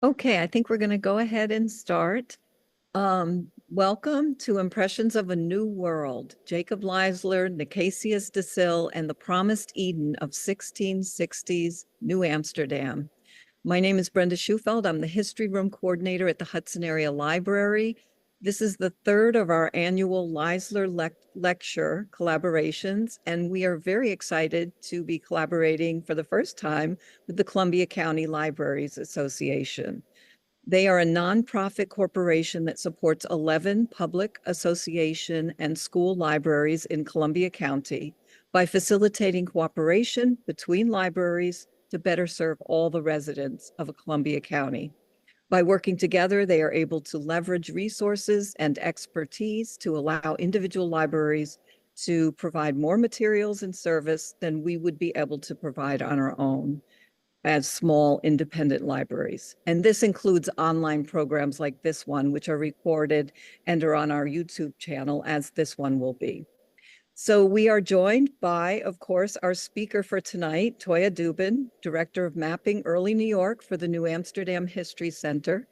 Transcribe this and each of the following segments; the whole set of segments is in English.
Okay, I think we're going to go ahead and start. Welcome to Impressions of a New World, Jacob Leisler, Nicasius de Sille, and the Promised Eden of 1660s New Amsterdam. My name is Brenda Schufeld. I'm the History Room Coordinator at the Hudson Area Library. This is the third of our annual Leisler Lecture collaborations, and we are very excited to be collaborating for the first time with the Columbia County Libraries Association. They are a nonprofit corporation that supports 11 public, association, and school libraries in Columbia County by facilitating cooperation between libraries to better serve all the residents of Columbia County. By working together, they are able to leverage resources and expertise to allow individual libraries to provide more materials and service than we would be able to provide on our own as small independent libraries. And this includes online programs like this one, which are recorded and are on our YouTube channel, as this one will be. So we are joined by, of course, our speaker for tonight, Toya Dubin, Director of Mapping Early New York for the New Amsterdam History Center,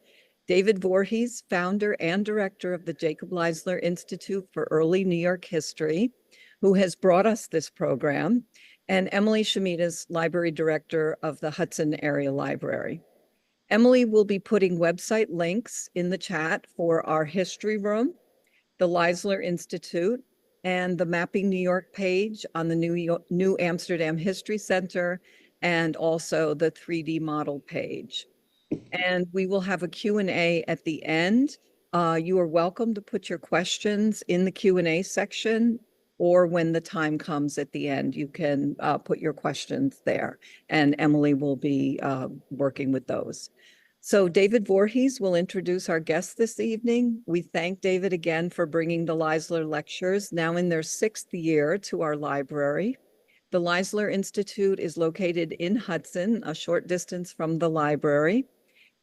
David Voorhees, founder and director of the Jacob Leisler Institute for Early New York History, who has brought us this program, and Emily Shemitas, library director of the Hudson Area Library. Emily will be putting website links in the chat for our history room, the Leisler Institute, and the Mapping New York page on the New Amsterdam History Center, and also the 3D model page. And we will have a Q&A at the end. You are welcome to put your questions in the Q&A section, or when the time comes at the end, you can put your questions there, and Emily will be working with those. So David Voorhees will introduce our guests this evening. We thank David again for bringing the Leisler Lectures, now in their 6th year, to our library. The Leisler Institute is located in Hudson, a short distance from the library.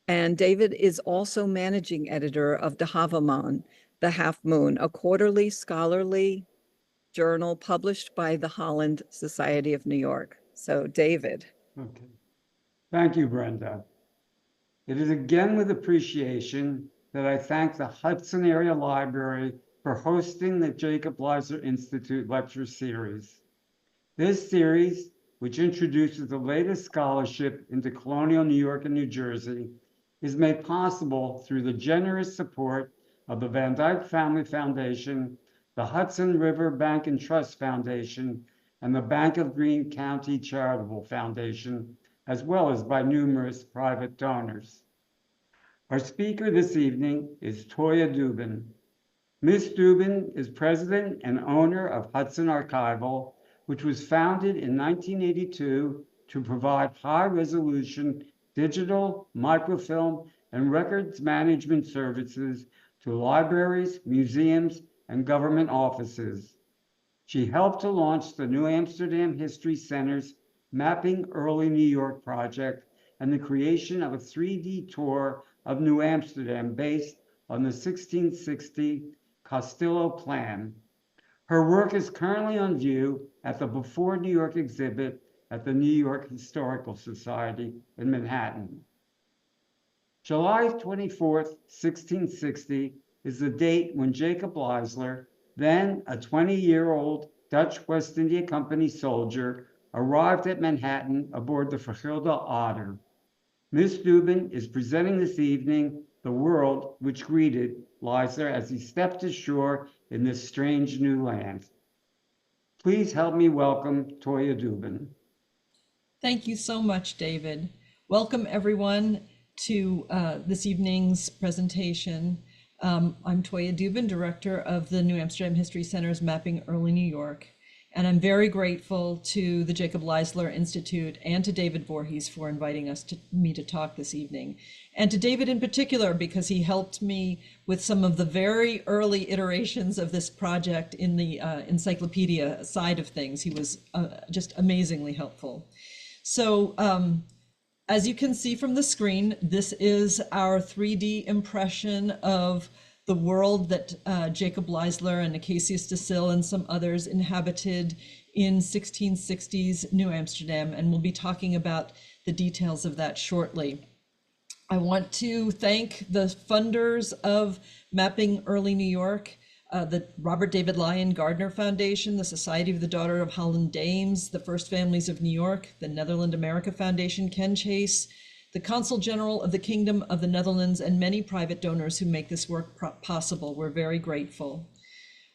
And David is also managing editor of De Havaman, The Half Moon, a quarterly scholarly journal published by the Holland Society of New York. So David. Okay. Thank you, Brenda. It is again with appreciation that I thank the Hudson Area Library for hosting the Jacob Leisler Institute Lecture Series. This series, which introduces the latest scholarship into colonial New York and New Jersey, is made possible through the generous support of the Van Dyke Family Foundation, the Hudson River Bank and Trust Foundation, and the Bank of Greene County Charitable Foundation, as well as by numerous private donors. Our speaker this evening is Toya Dubin. Ms. Dubin is president and owner of Hudson Archival, which was founded in 1982 to provide high-resolution digital, microfilm, and records management services to libraries, museums, and government offices. She helped to launch the New Amsterdam History Center's Mapping Early New York project and the creation of a 3D tour of New Amsterdam based on the 1660 Castillo Plan. Her work is currently on view at the Before New York exhibit at the New York Historical Society in Manhattan. July 24th, 1660 is the date when Jacob Leisler, then a 20-year-old Dutch West India Company soldier, arrived at Manhattan aboard the Vergilde Otter. Ms. Dubin is presenting this evening the world which greeted Leisler as he stepped ashore in this strange new land. Please help me welcome Toya Dubin. Thank you so much, David. Welcome everyone to this evening's presentation. I'm Toya Dubin, director of the New Amsterdam History Center's Mapping Early New York. And I'm very grateful to the Jacob Leisler Institute and to David Voorhees for inviting me to talk this evening. And to David in particular, because he helped me with some of the very early iterations of this project in the encyclopedia side of things. He was just amazingly helpful. So as you can see from the screen, this is our 3D impression of the world that Jacob Leisler and Nicasius de Sille and some others inhabited in 1660s New Amsterdam, and we'll be talking about the details of that shortly. I want to thank the funders of Mapping Early New York, the Robert David Lyon Gardner Foundation, the Society of the Daughter of Holland Dames, the First Families of New York, the Netherland America Foundation, Ken Chase, the Consul General of the Kingdom of the Netherlands, and many private donors who make this work possible. We're very grateful.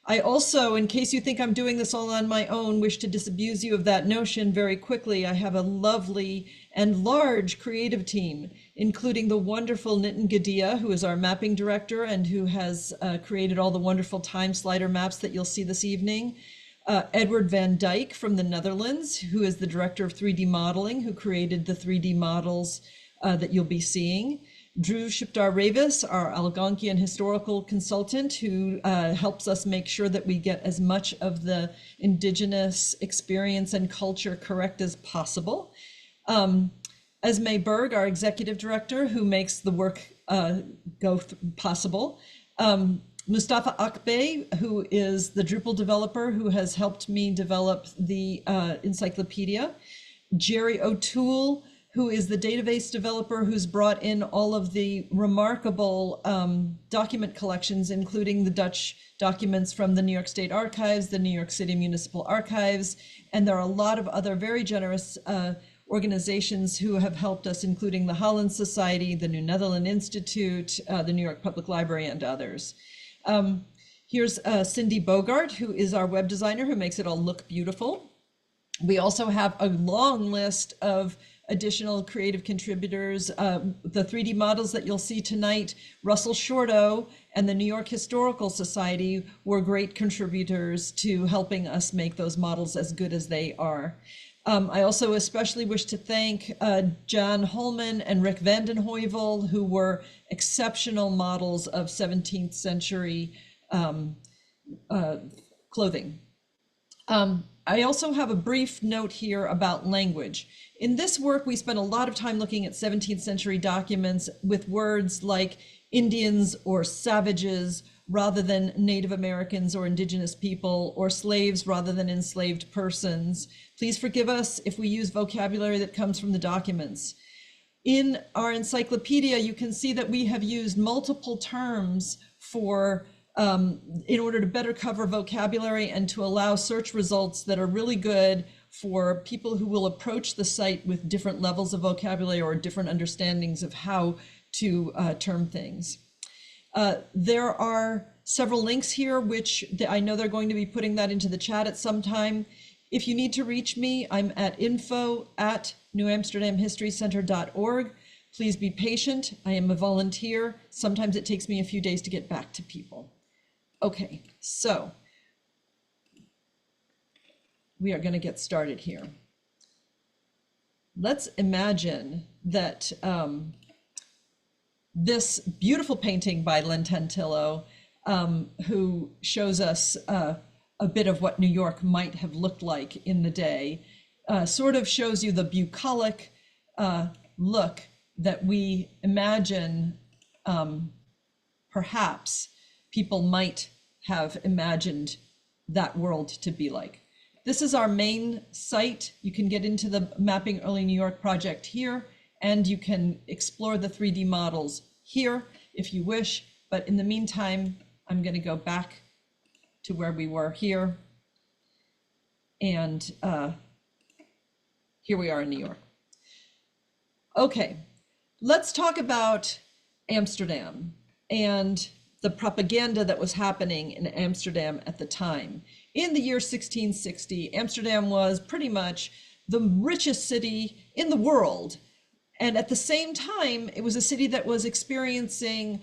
I also, in case you think I'm doing this all on my own, wish to disabuse you of that notion very quickly. I have a lovely and large creative team, including the wonderful Nitin Gadia, who is our mapping director and who has created all the wonderful time slider maps that you'll see this evening. Edward van Dijk from the Netherlands, who is the director of 3D modeling, who created the 3D models that you'll be seeing. Drew Shiptar-Ravis, our Algonquian historical consultant, who helps us make sure that we get as much of the indigenous experience and culture correct as possible. Esme Berg, our executive director, who makes the work possible. Mustafa Akbey, who is the Drupal developer who has helped me develop the encyclopedia. Jerry O'Toole, who is the database developer who's brought in all of the remarkable document collections, including the Dutch documents from the New York State Archives, the New York City Municipal Archives, and there are a lot of other very generous organizations who have helped us, including the Holland Society, the New Netherland Institute, the New York Public Library, and others. Here's Cindy Bogart, who is our web designer, who makes it all look beautiful. We also have a long list of additional creative contributors. The 3D models that you'll see tonight, Russell Shorto and the New York Historical Society were great contributors to helping us make those models as good as they are. I also especially wish to thank John Holman and Rick Vandenheuvel, who were exceptional models of 17th century clothing. I also have a brief note here about language. In this work, we spent a lot of time looking at 17th century documents with words like Indians or savages rather than Native Americans or indigenous people, or slaves rather than enslaved persons. Please forgive us if we use vocabulary that comes from the documents. In our encyclopedia, you can see that we have used multiple terms for in order to better cover vocabulary and to allow search results that are really good for people who will approach the site with different levels of vocabulary or different understandings of how to term things. There are several links here, which I know they're going to be putting that into the chat at some time. If you need to reach me, I'm at info@newamsterdamhistorycenter.org. Please be patient. I am a volunteer. Sometimes it takes me a few days to get back to people. Okay, so we are going to get started here. Let's imagine that this beautiful painting by Len Tantillo, who shows us a bit of what New York might have looked like in the day, sort of shows you the bucolic look that we imagine perhaps people might have imagined that world to be like. This is our main site. You can get into the Mapping Early New York project here, and you can explore the 3D models here if you wish. But in the meantime, I'm going to go back to where we were here. And here we are in New York. Okay, let's talk about Amsterdam and the propaganda that was happening in Amsterdam at the time. In the year 1660, Amsterdam was pretty much the richest city in the world. And at the same time, it was a city that was experiencing,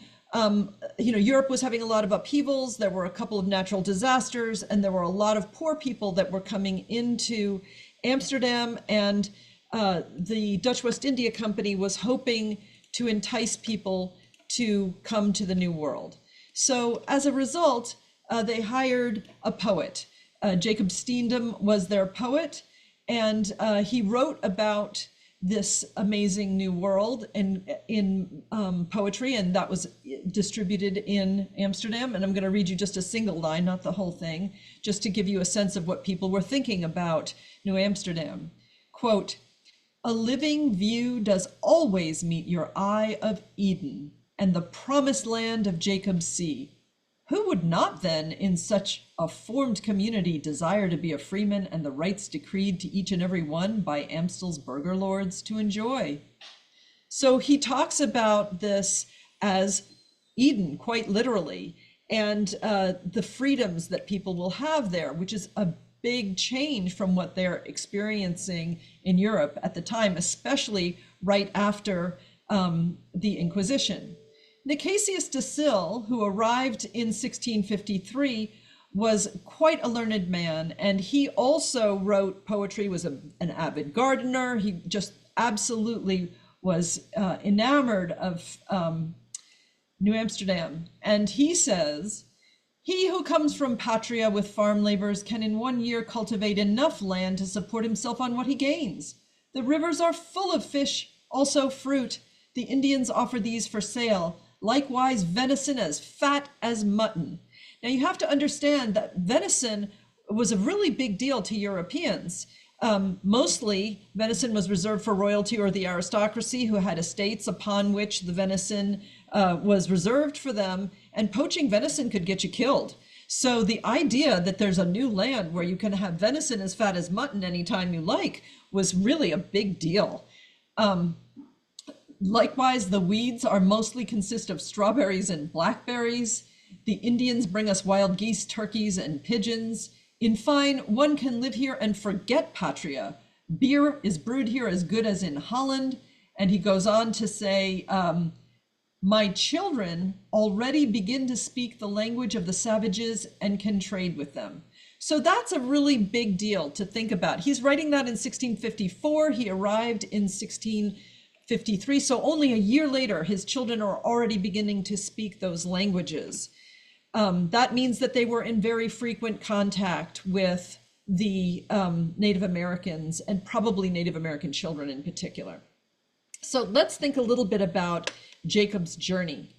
Europe was having a lot of upheavals. There were a couple of natural disasters, and there were a lot of poor people that were coming into Amsterdam. And the Dutch West India Company was hoping to entice people to come to the New World. So as a result, they hired a poet. Jacob Steendam was their poet, and he wrote about this amazing new world in poetry, and that was distributed in Amsterdam. And I'm going to read you just a single line, not the whole thing, just to give you a sense of what people were thinking about New Amsterdam. Quote, A living view does always meet your eye of Eden and the promised land of Jacob's sea. Who would not then, in such a formed community, desire to be a freeman and the rights decreed to each and every one by Amstel's burgher lords to enjoy? So he talks about this as Eden, quite literally, and the freedoms that people will have there, which is a big change from what they're experiencing in Europe at the time, especially right after the Inquisition. Nicasius de Sille, who arrived in 1653, was quite a learned man, and he also wrote poetry, was an avid gardener. He just absolutely was enamored of New Amsterdam. And he says, "He who comes from Patria with farm labors can in 1 year cultivate enough land to support himself on what he gains. The rivers are full of fish, also fruit. The Indians offer these for sale. Likewise, venison as fat as mutton." Now you have to understand that venison was a really big deal to Europeans. Mostly venison was reserved for royalty or the aristocracy who had estates upon which the venison was reserved for them, and poaching venison could get you killed. So the idea that there's a new land where you can have venison as fat as mutton anytime you like was really a big deal. Likewise, the weeds are mostly consist of strawberries and blackberries. The Indians bring us wild geese, turkeys, and pigeons. In fine, one can live here and forget Patria. Beer is brewed here as good as in Holland. And he goes on to say, my children already begin to speak the language of the savages and can trade with them. So that's a really big deal to think about. He's writing that in 1654. He arrived in 1653. So only a year later, his children are already beginning to speak those languages. That means that they were in very frequent contact with the Native Americans, and probably Native American children in particular. So let's think a little bit about Jacob's journey.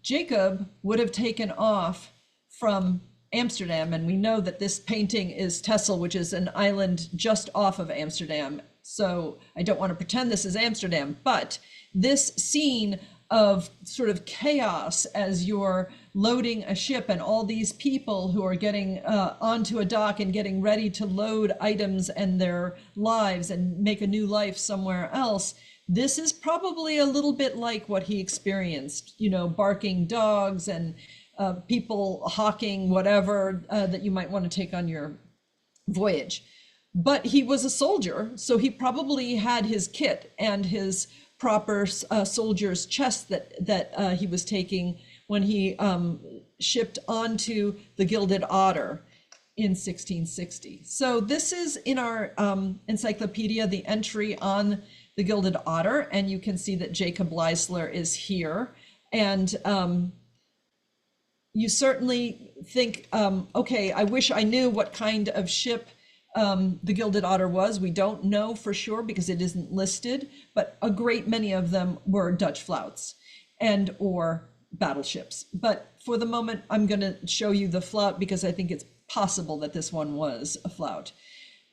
Jacob would have taken off from Amsterdam, and we know that this painting is Texel, which is an island just off of Amsterdam. So I don't want to pretend this is Amsterdam, but this scene of sort of chaos as you're loading a ship and all these people who are getting onto a dock and getting ready to load items and their lives and make a new life somewhere else. This is probably a little bit like what he experienced, you know, barking dogs and people hawking whatever that you might want to take on your voyage. But he was a soldier, so he probably had his kit and his proper soldier's chest that he was taking when he shipped onto the Gilded Otter in 1660. So this is in our encyclopedia, the entry on the Gilded Otter, and you can see that Jacob Leisler is here. And you certainly think, okay, I wish I knew what kind of ship the Gilded Otter was. We don't know for sure because it isn't listed, but a great many of them were Dutch flouts and or battleships. But for the moment, I'm going to show you the flout because I think it's possible that this one was a flout.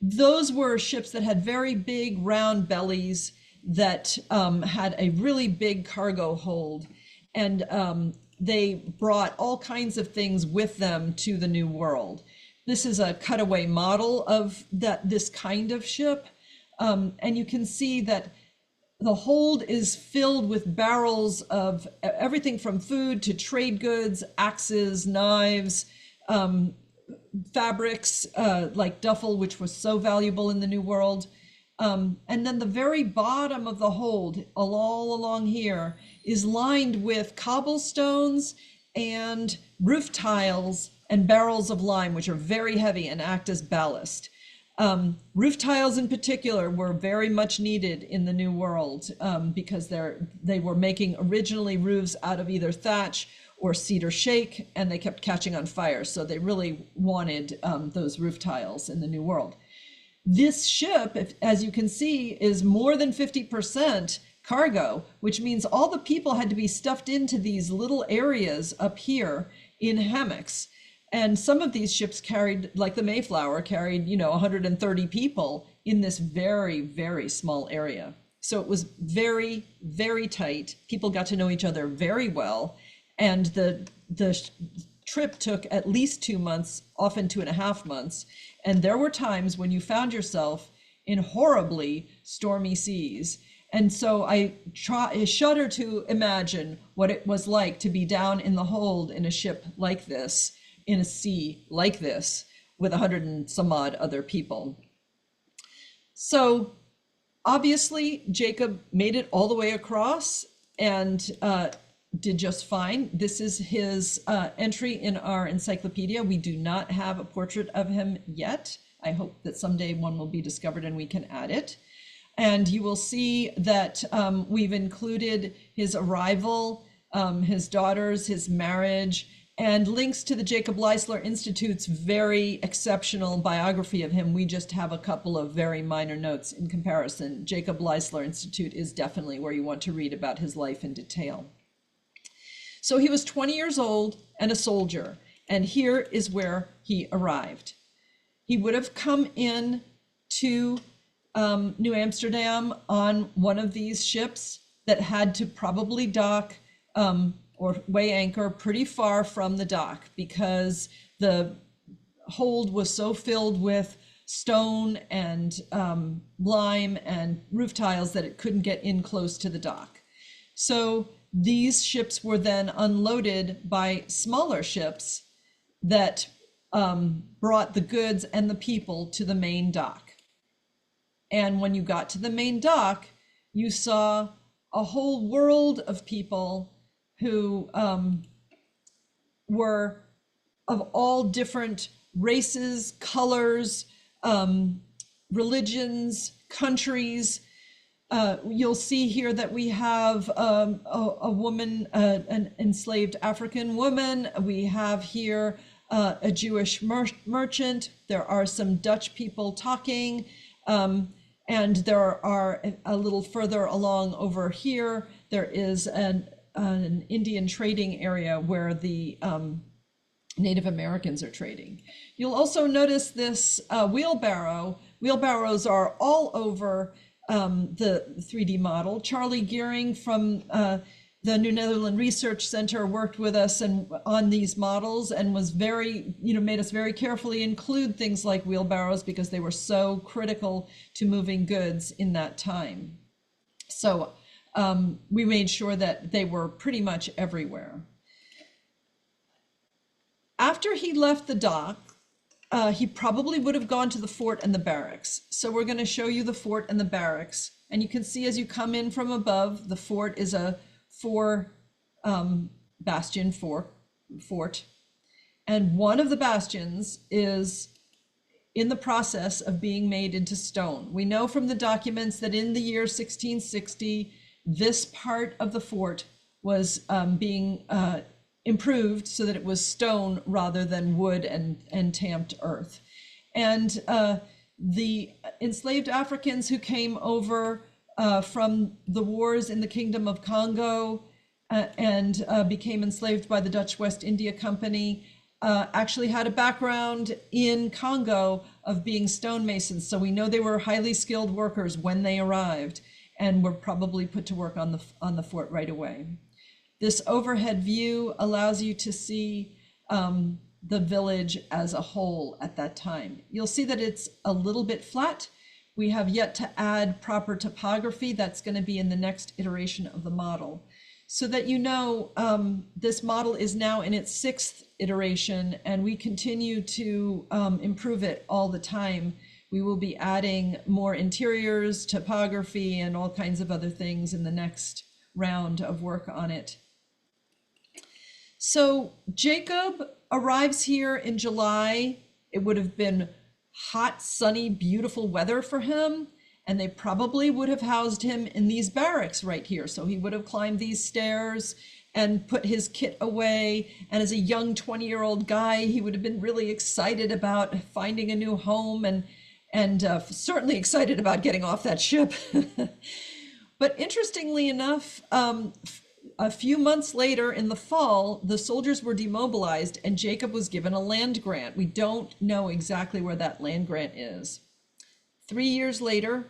Those were ships that had very big round bellies that had a really big cargo hold, and they brought all kinds of things with them to the New World. This is a cutaway model of this kind of ship, and you can see that the hold is filled with barrels of everything from food to trade goods, axes, knives, fabrics like duffel, which was so valuable in the New World. And then the very bottom of the hold, all along here, is lined with cobblestones and roof tiles and barrels of lime, which are very heavy and act as ballast. Roof tiles in particular were very much needed in the New World because they were making originally roofs out of either thatch or cedar shake, and they kept catching on fire. So they really wanted those roof tiles in the New World. This ship, as you can see, is more than 50% cargo, which means all the people had to be stuffed into these little areas up here in hammocks. And some of these ships carried, like the Mayflower, carried, 130 people in this very, very small area. So it was very, very tight. People got to know each other very well. And the trip took at least 2 months, often 2.5 months. And there were times when you found yourself in horribly stormy seas. And so I shudder to imagine what it was like to be down in the hold in a ship like this, in a sea like this, with 100 and some odd other people. So obviously, Jacob made it all the way across and did just fine. This is his entry in our encyclopedia. We do not have a portrait of him yet. I hope that someday one will be discovered and we can add it. And you will see that we've included his arrival, his daughters, his marriage, and links to the Jacob Leisler Institute's very exceptional biography of him. We just have a couple of very minor notes in comparison. Jacob Leisler Institute is definitely where you want to read about his life in detail. So he was 20 years old and a soldier, and here is where he arrived. He would have come in to New Amsterdam on one of these ships that had to probably dock or weigh anchor pretty far from the dock, because the hold was so filled with stone and lime and roof tiles that it couldn't get in close to the dock. So these ships were then unloaded by smaller ships that brought the goods and the people to the main dock. And when you got to the main dock, you saw a whole world of people who were of all different races, colors, religions, countries. You'll see here that we have a woman, an enslaved African woman. We have here a Jewish merchant. There are some Dutch people talking. And there are a little further along over here, there is an Indian trading area where the Native Americans are trading. You'll also notice this wheelbarrow. Wheelbarrows are all over the 3D model. Charlie Gearing from the New Netherland Research Center worked with us and on these models, and was very, made us very carefully include things like wheelbarrows because they were so critical to moving goods in that time. So we made sure that they were pretty much everywhere. After he left the dock, he probably would have gone to the fort and the barracks. So we're going to show you the fort and the barracks. And you can see as you come in from above, the fort is a 4 bastion fort. And one of the bastions is in the process of being made into stone. We know from the documents that in the year 1660, this part of the fort was being improved so that it was stone rather than wood and tamped earth. And the enslaved Africans who came over from the wars in the Kingdom of Congo and became enslaved by the Dutch West India Company actually had a background in Congo of being stonemasons. So we know they were highly skilled workers when they arrived and were probably put to work on the fort right away. This overhead view allows you to see the village as a whole at that time. You'll see that it's a little bit flat. We have yet to add proper topography. That's going to be in the next iteration of the model. So that this model is now in its 6th iteration, and we continue to improve it all the time. We will be adding more interiors, topography, and all kinds of other things in the next round of work on it. So Jacob arrives here in July. It would have been hot, sunny, beautiful weather for him, and they probably would have housed him in these barracks right here. So he would have climbed these stairs and put his kit away. And as a young 20-year-old guy, he would have been really excited about finding a new home and certainly excited about getting off that ship. But interestingly enough, a few months later in the fall, the soldiers were demobilized and Jacob was given a land grant. We don't know exactly where that land grant is. 3 years later,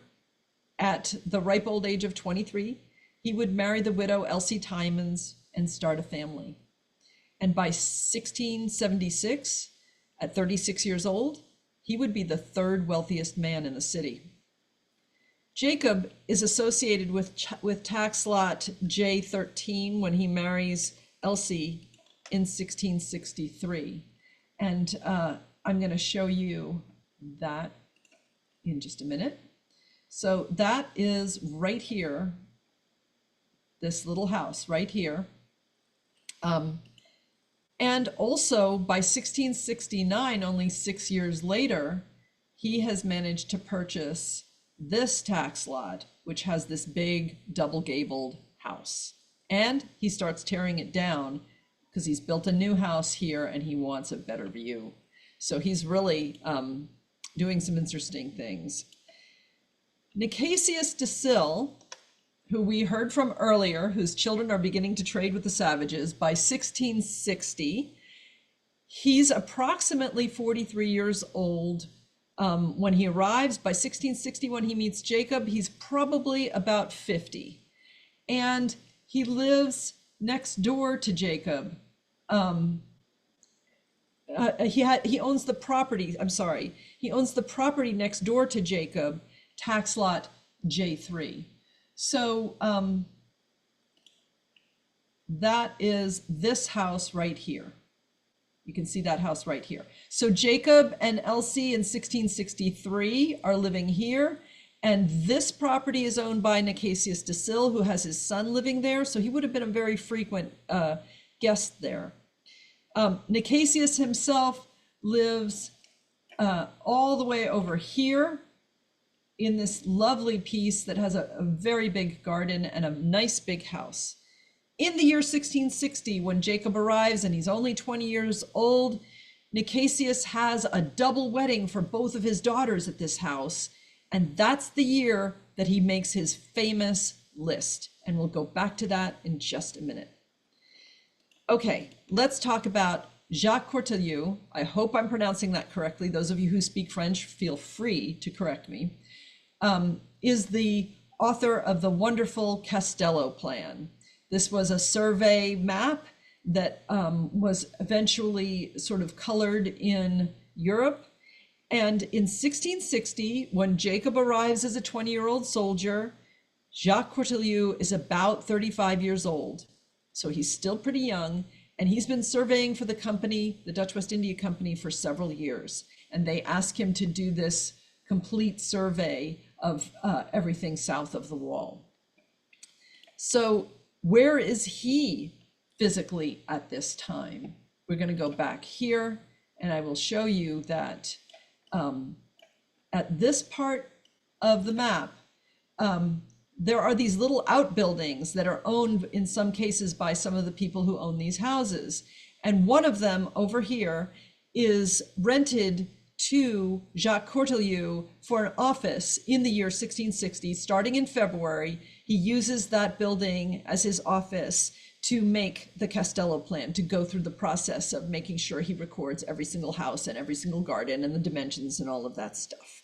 at the ripe old age of 23, he would marry the widow Elsie Timons and start a family. And by 1676, at 36 years old, he would be the third wealthiest man in the city. Jacob is associated with tax lot J13 when he marries Elsie in 1663. And I'm going to show you that in just a minute. So that is right here, this little house right here. And also by 1669, only 6 years later, he has managed to purchase this tax lot, which has this big double-gabled house. And he starts tearing it down because he's built a new house here and he wants a better view. So he's really doing some interesting things. Nicasius de Sille, who we heard from earlier, whose children are beginning to trade with the savages, by 1660, he's approximately 43 years old when he arrives. By 1660, when he meets Jacob, he's probably about 50. And he lives next door to Jacob. He owns the property, he owns the property next door to Jacob, tax lot J3. So that is this house right here. You can see that house right here. So Jacob and Elsie in 1663 are living here, and this property is owned by Nicasius de Sille, who has his son living there. So he would have been a very frequent guest there. Nicasius himself lives all the way over here in this lovely piece that has a very big garden and a nice big house. In the year 1660, when Jacob arrives and he's only 20 years old, Nicasius has a double wedding for both of his daughters at this house. And that's the year that he makes his famous list. And we'll go back to that in just a minute. Okay, let's talk about Jacques Cortelyou. I hope I'm pronouncing that correctly. Those of you who speak French, feel free to correct me. Is the author of the wonderful Castello plan. This was a survey map that was eventually sort of colored in Europe. And in 1660, when Jacob arrives as a 20-year-old soldier, Jacques Cortelyou is about 35 years old. So he's still pretty young, and he's been surveying for the company, the Dutch West India Company, for several years. And they ask him to do this complete survey of everything south of the wall. So where is he physically at this time? We're going to go back here, and I will show you that at this part of the map, there are these little outbuildings that are owned in some cases by some of the people who own these houses. And one of them over here is rented to Jacques Cortelyou for an office in the year 1660. Starting in February, he uses that building as his office to make the Castello plan, to go through the process of making sure he records every single house and every single garden and the dimensions and all of that stuff.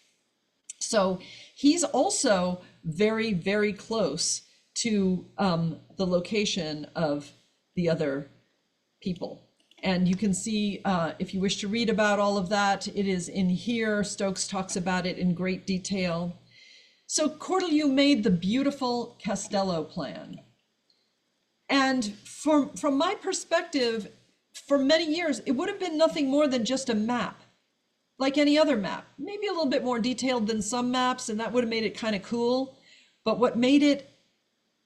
So he's also very, very close to the location of the other people. And you can see, if you wish to read about all of that, it is in here. Stokes talks about it in great detail. So Cortelyou made the beautiful Castello plan. And from my perspective, for many years, it would have been nothing more than just a map, like any other map, maybe a little bit more detailed than some maps, and that would have made it kind of cool. But what made it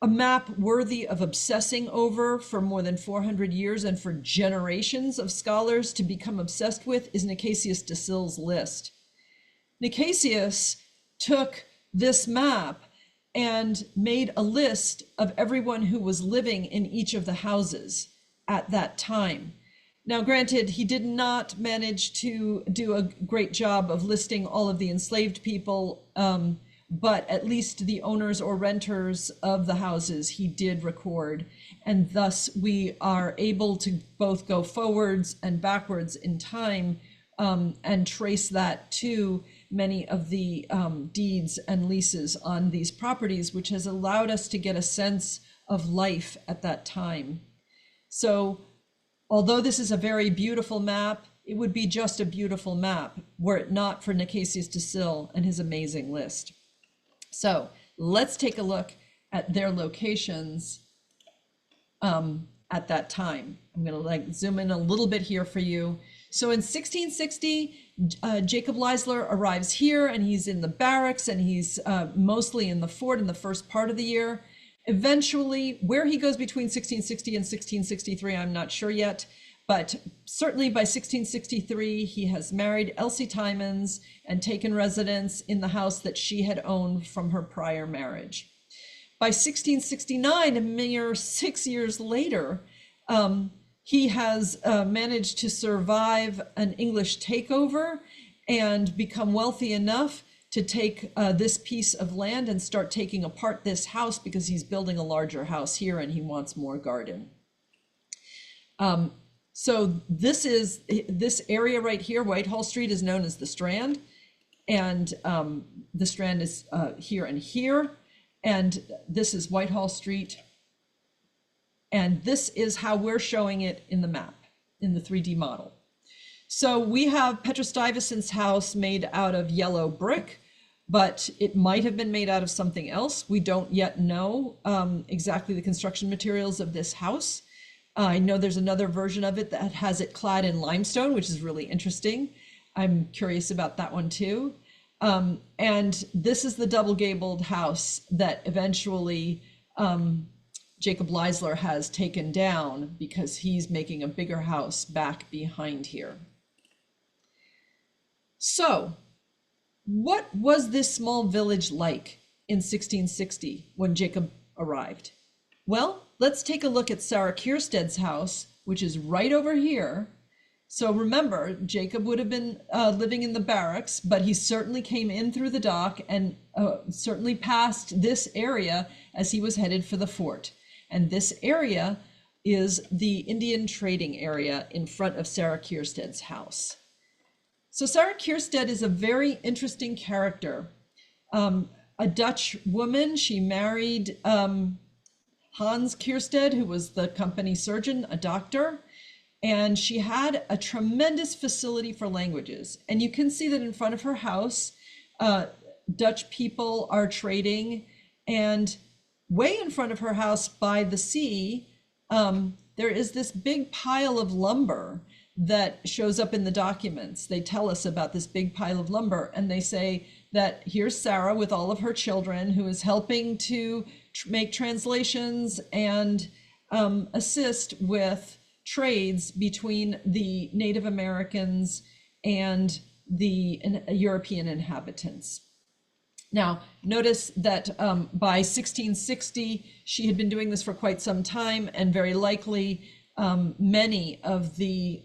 a map worthy of obsessing over for more than 400 years and for generations of scholars to become obsessed with is Nicasius de Sille's list. Nicasius took this map and made a list of everyone who was living in each of the houses at that time. Now, granted, he did not manage to do a great job of listing all of the enslaved people. but at least the owners or renters of the houses he did record. And thus we are able to both go forwards and backwards in time and trace that to many of the deeds and leases on these properties, which has allowed us to get a sense of life at that time. So although this is a very beautiful map, it would be just a beautiful map were it not for Nicasius de Sille and his amazing list. So let's take a look at their locations at that time. I'm going to zoom in a little bit here for you. So in 1660, Jacob Leisler arrives here, and he's in the barracks, and he's mostly in the fort in the first part of the year. Eventually, where he goes between 1660 and 1663, I'm not sure yet, but certainly by 1663, he has married Elsie Timons and taken residence in the house that she had owned from her prior marriage. By 1669, a mere 6 years later, he has managed to survive an English takeover and become wealthy enough to take this piece of land and start taking apart this house because he's building a larger house here and he wants more garden. So this area right here, Whitehall Street, is known as the Strand, and the Strand is here and here, and this is Whitehall Street. And this is how we're showing it in the map, in the 3D model. So we have Petra Stuyvesant's house made out of yellow brick, but it might have been made out of something else. We don't yet know exactly the construction materials of this house. I know there's another version of it that has it clad in limestone, which is really interesting. I'm curious about that one too. And this is the double-gabled house that eventually Jacob Leisler has taken down because he's making a bigger house back behind here. So what was this small village like in 1660 when Jacob arrived? Well, let's take a look at Sarah Kierstead's house, which is right over here. So remember, Jacob would have been living in the barracks, but he certainly came in through the dock and certainly passed this area as he was headed for the fort. And this area is the Indian trading area in front of Sarah Kierstead's house. So Sarah Kierstead is a very interesting character. A Dutch woman, she married Hans Kierstead, who was the company surgeon, a doctor, and she had a tremendous facility for languages. And you can see that in front of her house, Dutch people are trading, and way in front of her house by the sea, there is this big pile of lumber that shows up in the documents. They tell us about this big pile of lumber, and they say that here's Sarah with all of her children who is helping to make translations and assist with trades between the Native Americans and the European inhabitants. Now, notice that by 1660, she had been doing this for quite some time, and very likely many of the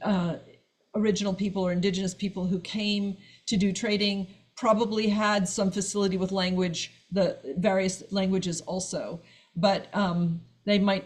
original people or indigenous people who came to do trading probably had some facility with language, the various languages also, but they might,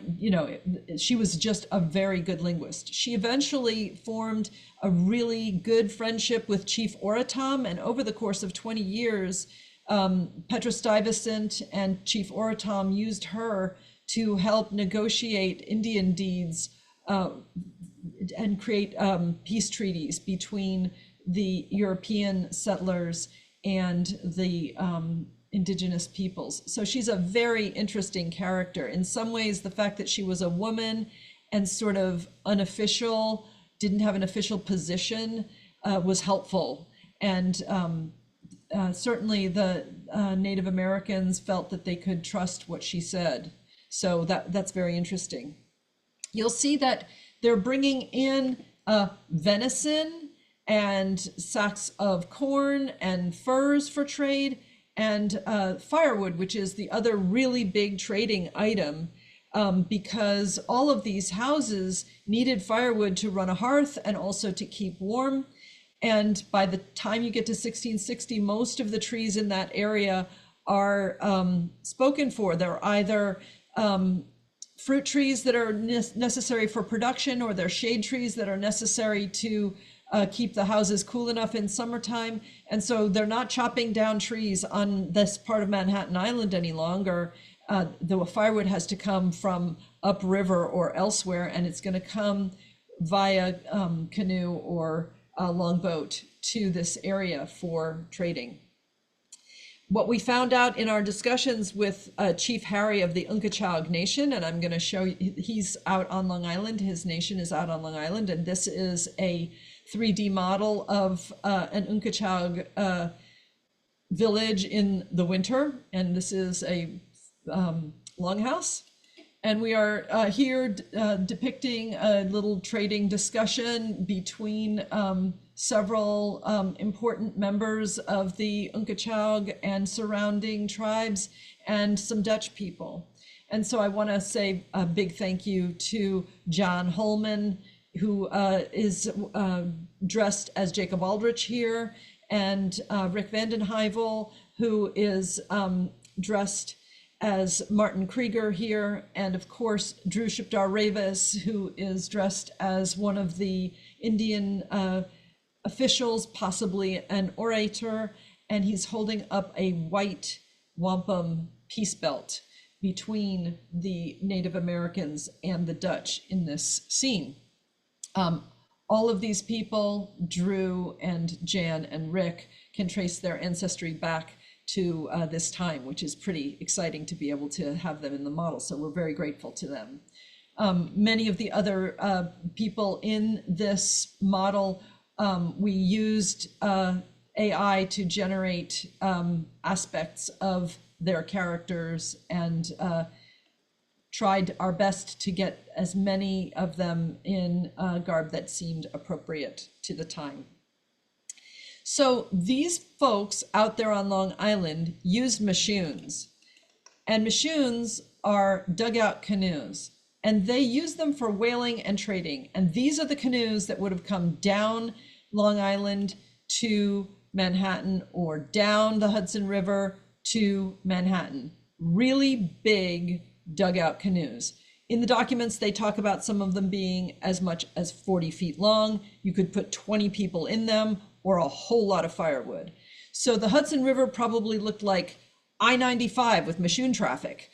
she was just a very good linguist. She eventually formed a really good friendship with Chief Oratom, and over the course of 20 years, Petra Stuyvesant and Chief Oratom used her to help negotiate Indian deeds and create peace treaties between the European settlers and the indigenous peoples. So she's a very interesting character. In some ways, the fact that she was a woman and sort of unofficial, didn't have an official position, was helpful. And certainly the Native Americans felt that they could trust what she said. So that's very interesting. You'll see that they're bringing in venison and sacks of corn and furs for trade, and firewood, which is the other really big trading item, because all of these houses needed firewood to run a hearth and also to keep warm. And by the time you get to 1660, most of the trees in that area are spoken for. They're either fruit trees that are necessary for production, or they're shade trees that are necessary to keep the houses cool enough in summertime. And so they're not chopping down trees on this part of Manhattan Island any longer. The firewood has to come from upriver or elsewhere, and it's going to come via canoe or longboat to this area for trading. What we found out in our discussions with Chief Harry of the Unkechaug Nation, and I'm going to show you, he's out on Long Island, his nation is out on Long Island, and this is a 3D model of an Unkechaug village in the winter, and this is a longhouse. And we are here depicting a little trading discussion between several important members of the Unkechaug and surrounding tribes and some Dutch people. And so I want to say a big thank you to John Holman, who is dressed as Jacob Aldrich here, and Rick Vandenheuvel, who is dressed as Martin Krieger here, and of course Drew Shipdar Ravis, who is dressed as one of the Indian officials, possibly an orator, and he's holding up a white wampum peace belt between the Native Americans and the Dutch in this scene. All of these people, Drew and Jan and Rick, can trace their ancestry back to this time, which is pretty exciting to be able to have them in the model. So we're very grateful to them. Many of the other people in this model, we used AI to generate aspects of their characters, and tried our best to get as many of them in garb that seemed appropriate to the time. So these folks out there on Long Island used machoons, and machoons are dugout canoes, and they use them for whaling and trading. And these are the canoes that would have come down Long Island to Manhattan, or down the Hudson River to Manhattan. Really big dugout canoes. In the documents, they talk about some of them being as much as 40 feet long. You could put 20 people in them, or a whole lot of firewood. So the Hudson River probably looked like I-95 with machoon traffic,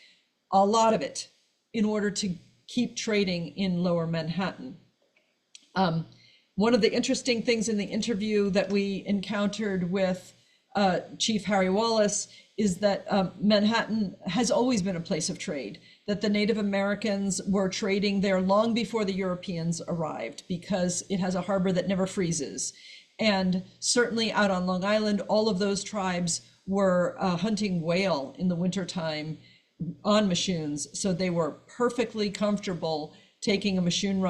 a lot of it, in order to keep trading in lower Manhattan. One of the interesting things in the interview that we encountered with Chief Harry Wallace is that Manhattan has always been a place of trade, that the Native Americans were trading there long before the Europeans arrived, because it has a harbor that never freezes. And certainly out on Long Island, all of those tribes were hunting whale in the wintertime on machoons. So they were perfectly comfortable taking a machoon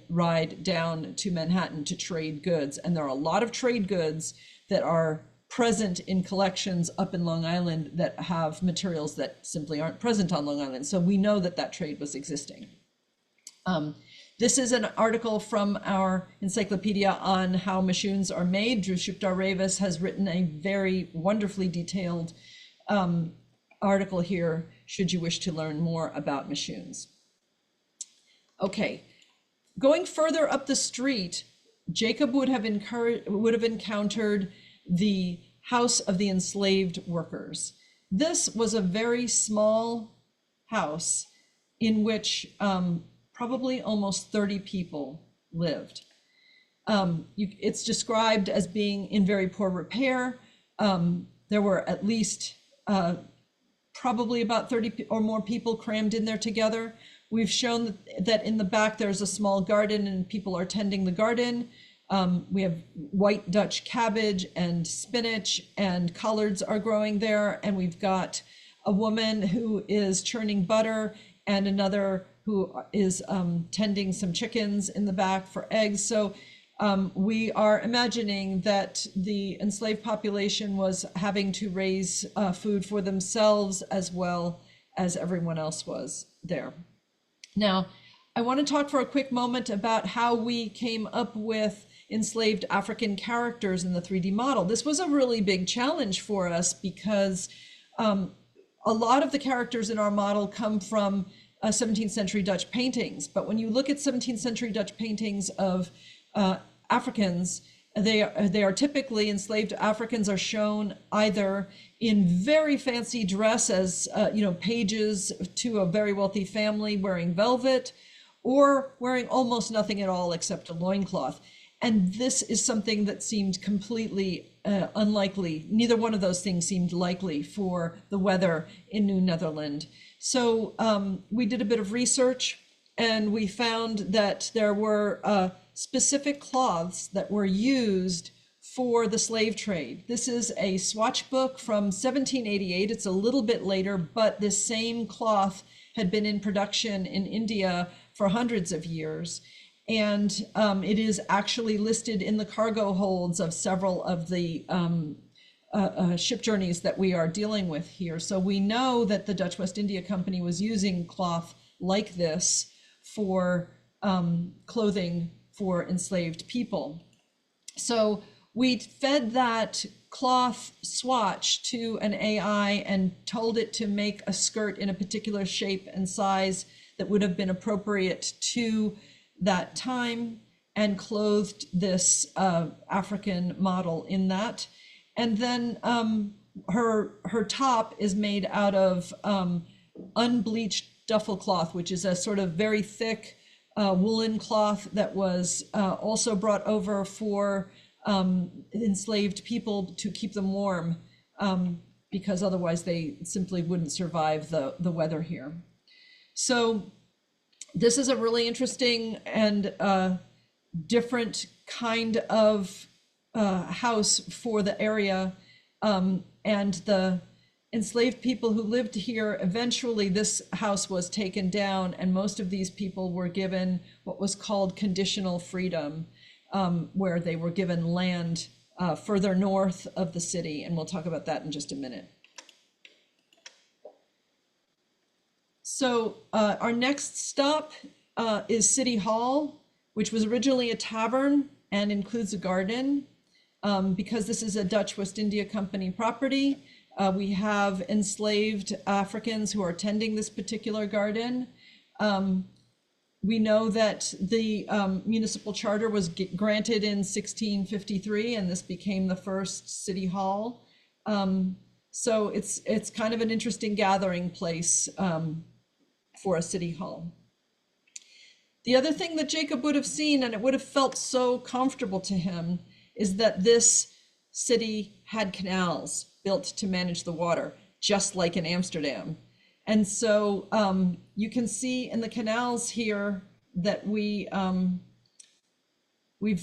ride down to Manhattan to trade goods. And there are a lot of trade goods that are present in collections up in Long Island that have materials that simply aren't present on Long Island. So we know that that trade was existing. This is an article from our encyclopedia on how machoons are made. Drew Shipdar Ravis has written a very wonderfully detailed article here, should you wish to learn more about machoons. Okay, going further up the street, Jacob would have encountered the House of the Enslaved Workers. This was a very small house in which probably almost 30 people lived. It's described as being in very poor repair. There were at least probably about 30 or more people crammed in there together. We've shown that in the back there's a small garden and people are tending the garden. We have white Dutch cabbage and spinach, and collards are growing there. And we've got a woman who is churning butter, and another who is tending some chickens in the back for eggs. So we are imagining that the enslaved population was having to raise food for themselves as well as everyone else was there. Now, I want to talk for a quick moment about how we came up with enslaved African characters in the 3D model. This was a really big challenge for us because A lot of the characters in our model come from 17th century Dutch paintings, but when you look at 17th century Dutch paintings of Africans, they are typically enslaved Africans are shown either in very fancy dress as pages to a very wealthy family wearing velvet, or wearing almost nothing at all except a loincloth. And this is something that seemed completely unlikely. Neither one of those things seemed likely for the weather in New Netherland. So we did a bit of research, and we found that there were specific cloths that were used for the slave trade. This is a swatch book from 1788. It's a little bit later, but this same cloth had been in production in India for hundreds of years. And it is actually listed in the cargo holds of several of the ship journeys that we are dealing with here. So we know that the Dutch West India Company was using cloth like this for clothing for enslaved people. So we fed that cloth swatch to an AI and told it to make a skirt in a particular shape and size that would have been appropriate to that time, and clothed this African model in that. And then her top is made out of unbleached duffel cloth, which is a sort of very thick woolen cloth that was also brought over for enslaved people to keep them warm, because otherwise they simply wouldn't survive the weather here. So this is a really interesting and different kind of house for the area. And the enslaved people who lived here, eventually this house was taken down, and most of these people were given what was called conditional freedom, where they were given land further north of the city. And we'll talk about that in just a minute. So our next stop is City Hall, which was originally a tavern and includes a garden. Because this is a Dutch West India Company property, we have enslaved Africans who are tending this particular garden. We know that the municipal charter was granted in 1653, and this became the first city hall. So it's kind of an interesting gathering place for a city hall. The other thing that Jacob would have seen, and it would have felt so comfortable to him, is that this city had canals built to manage the water, just like in Amsterdam. And so you can see in the canals here that we've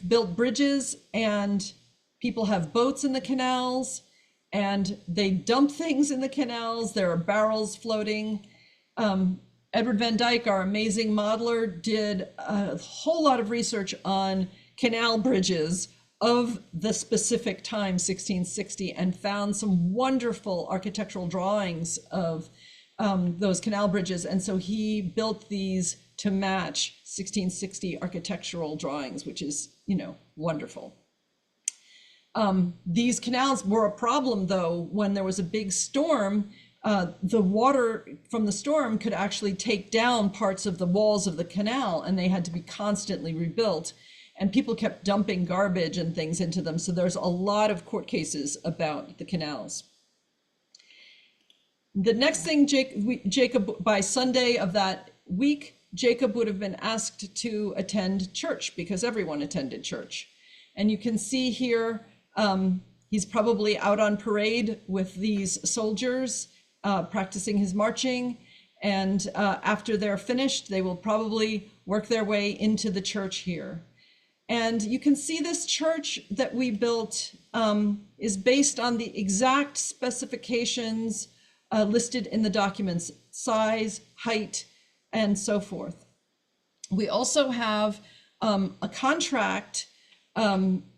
built bridges, and people have boats in the canals, and they dump things in the canals. There are barrels floating. Edward van Dyck, our amazing modeler, did a whole lot of research on canal bridges of the specific time, 1660, and found some wonderful architectural drawings of those canal bridges. And so he built these to match 1660 architectural drawings, which is, wonderful. These canals were a problem, though. When there was a big storm, the water from the storm could actually take down parts of the walls of the canal, and they had to be constantly rebuilt. And people kept dumping garbage and things into them. So there's a lot of court cases about the canals. The next thing, Jacob, by Sunday of that week, Jacob would have been asked to attend church, because everyone attended church. And you can see here, he's probably out on parade with these soldiers practicing his marching. And after they're finished, they will probably work their way into the church here. And you can see this church that we built is based on the exact specifications listed in the documents: size, height, and so forth. We also have a contract,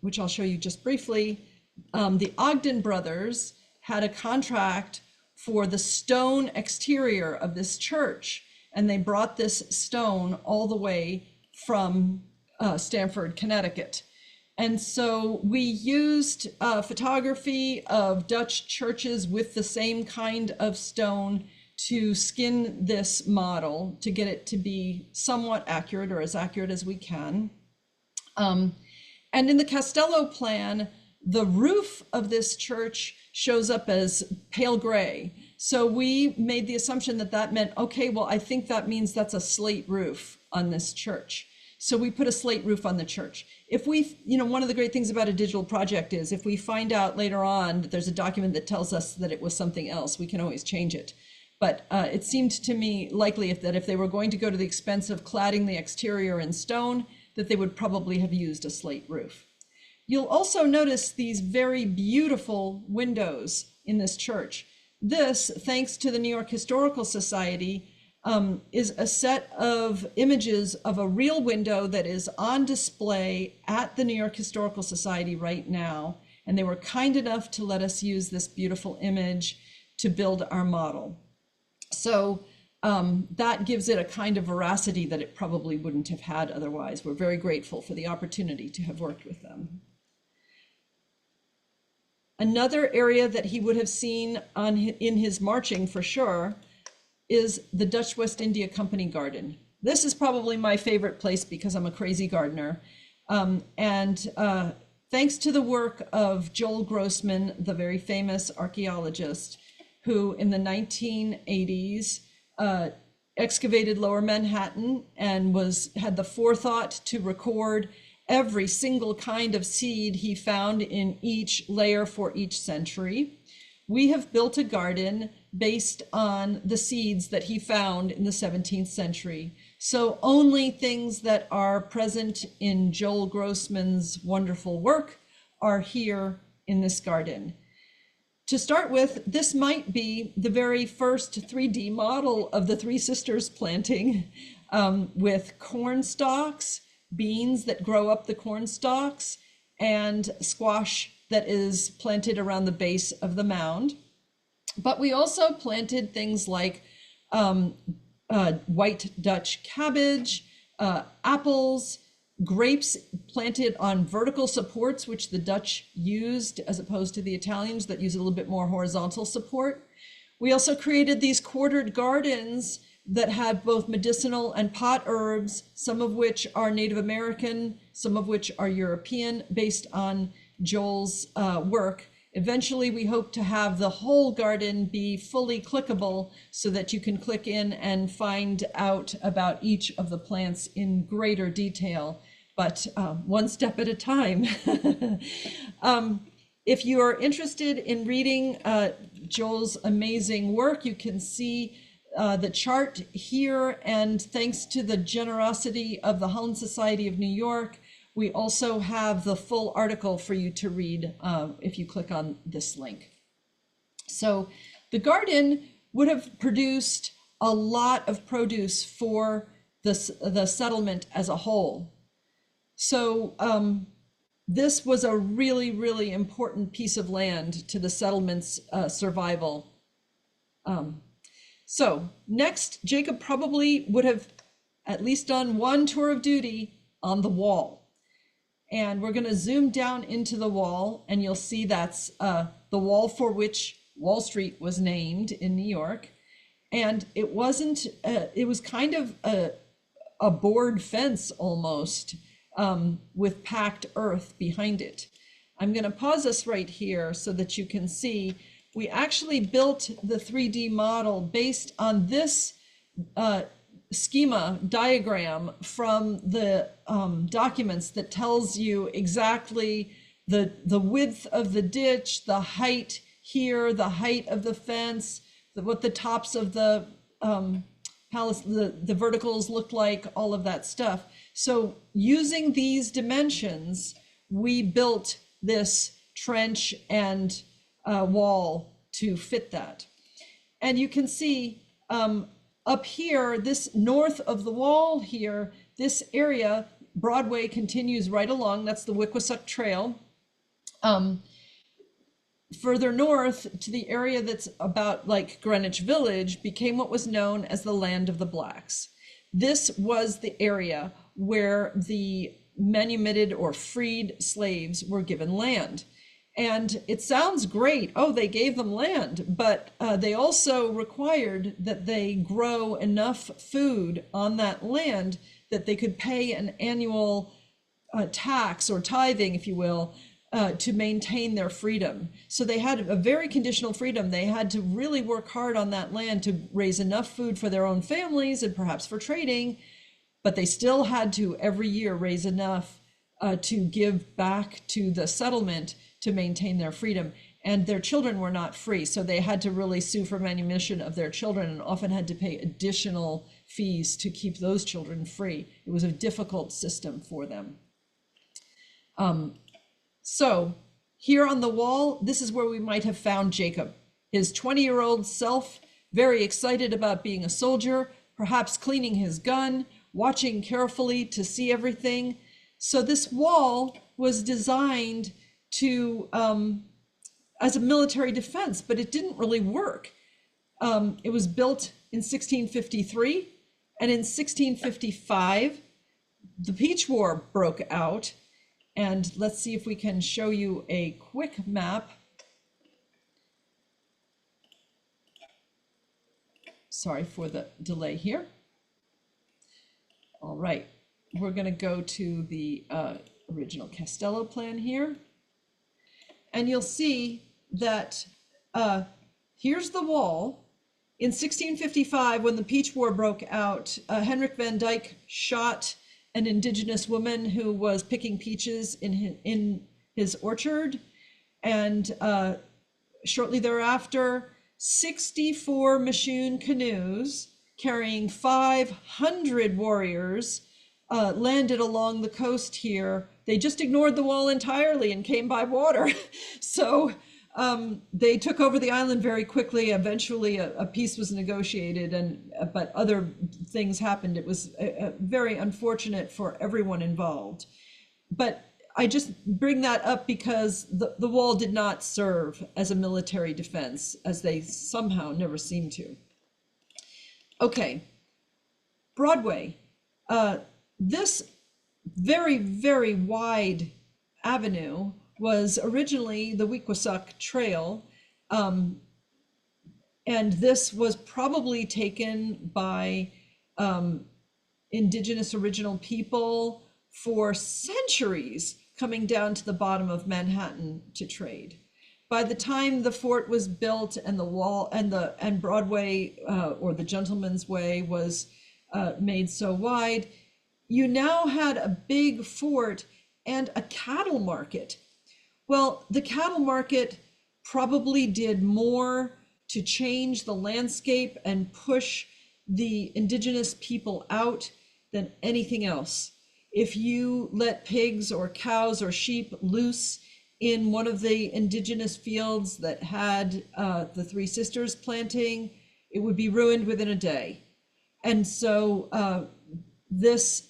which I'll show you just briefly. The Ogden brothers had a contract for the stone exterior of this church, and they brought this stone all the way from Stamford, Connecticut. And so we used photography of Dutch churches with the same kind of stone to skin this model to get it to be somewhat accurate, or as accurate as we can. And in the Castello plan, the roof of this church shows up as pale gray. So we made the assumption that that meant, okay, well, I think that means that's a slate roof on this church. So we put a slate roof on the church. If we, one of the great things about a digital project is if we find out later on that there's a document that tells us that it was something else, we can always change it. But it seemed to me likely that if they were going to go to the expense of cladding the exterior in stone, that they would probably have used a slate roof. You'll also notice these very beautiful windows in this church. This, thanks to the New York Historical Society, is a set of images of a real window that is on display at the New York Historical Society right now. And they were kind enough to let us use this beautiful image to build our model. So that gives it a kind of veracity that it probably wouldn't have had otherwise. We're very grateful for the opportunity to have worked with them. Another area that he would have seen in his marching for sure is the Dutch West India Company garden. This is probably my favorite place because I'm a crazy gardener. Thanks to the work of Joel Grossman, the very famous archaeologist, who in the 1980s excavated Lower Manhattan and had the forethought to record every single kind of seed he found in each layer for each century. We have built a garden based on the seeds that he found in the 17th century. So only things that are present in Joel Grossman's wonderful work are here in this garden. To start with, this might be the very first 3D model of the Three Sisters planting with corn stalks, beans that grow up the corn stalks, and squash that is planted around the base of the mound. But we also planted things like white Dutch cabbage, apples, grapes planted on vertical supports, which the Dutch used as opposed to the Italians that use a little bit more horizontal support. We also created these quartered gardens that had both medicinal and pot herbs, some of which are Native American, some of which are European, based on Joel's work. Eventually, we hope to have the whole garden be fully clickable so that you can click in and find out about each of the plants in greater detail, but one step at a time. If you are interested in reading Joel's amazing work, you can see the chart here, and thanks to the generosity of the Holland Society of New York, we also have the full article for you to read if you click on this link. So the garden would have produced a lot of produce for the settlement as a whole. So this was a really, really important piece of land to the settlement's survival. So next, Jacob probably would have at least done one tour of duty on the wall. And we're going to zoom down into the wall, and you'll see that's the wall for which Wall Street was named in New York. And it wasn't, it was kind of a board fence almost with packed earth behind it. I'm going to pause us right here so that you can see we actually built the 3D model based on this schema diagram from the documents that tells you exactly the width of the ditch, the height here, the height of the fence, what the tops of the palace, the verticals look like, all of that stuff. So using these dimensions, we built this trench and wall to fit that. And you can see up here, this north of the wall here, this area, Broadway continues right along. That's the Wickwassuck Trail. Further north to the area that's about like Greenwich Village became what was known as the Land of the Blacks. This was the area where the manumitted or freed slaves were given land. And it sounds great. Oh, they gave them land, but they also required that they grow enough food on that land that they could pay an annual tax or tithing, if you will, to maintain their freedom. So they had a very conditional freedom. They had to really work hard on that land to raise enough food for their own families and perhaps for trading, but they still had to every year raise enough to give back to the settlement to maintain their freedom. And their children were not free, so they had to really sue for manumission of their children and often had to pay additional fees to keep those children free. It was a difficult system for them. So here on the wall, this is where we might have found Jacob, his 20-year-old self, very excited about being a soldier, perhaps cleaning his gun, watching carefully to see everything. So this wall was designed to as a military defense, but it didn't really work. It was built in 1653, and in 1655, the Peach War broke out. And let's see if we can show you a quick map. Sorry for the delay here. All right, we're going to go to the original Castello plan here. And you'll see that here's the wall. In 1655, when the Peach War broke out, Henrik van Dyke shot an indigenous woman who was picking peaches in his orchard. And shortly thereafter, 64 Machoon canoes carrying 500 warriors landed along the coast here. They just ignored the wall entirely and came by water. So they took over the island very quickly. Eventually a peace was negotiated, but other things happened. It was very unfortunate for everyone involved. But I just bring that up because the wall did not serve as a military defense, as they somehow never seem to. Okay, Broadway. This very, very wide avenue was originally the Weequassuk Trail, and this was probably taken by indigenous original people for centuries, coming down to the bottom of Manhattan to trade. By the time the fort was built and the wall and Broadway or the Gentleman's Way was made so wide, you now had a big fort and a cattle market. Well, the cattle market probably did more to change the landscape and push the indigenous people out than anything else. If you let pigs or cows or sheep loose in one of the indigenous fields that had the Three Sisters planting, it would be ruined within a day. And so this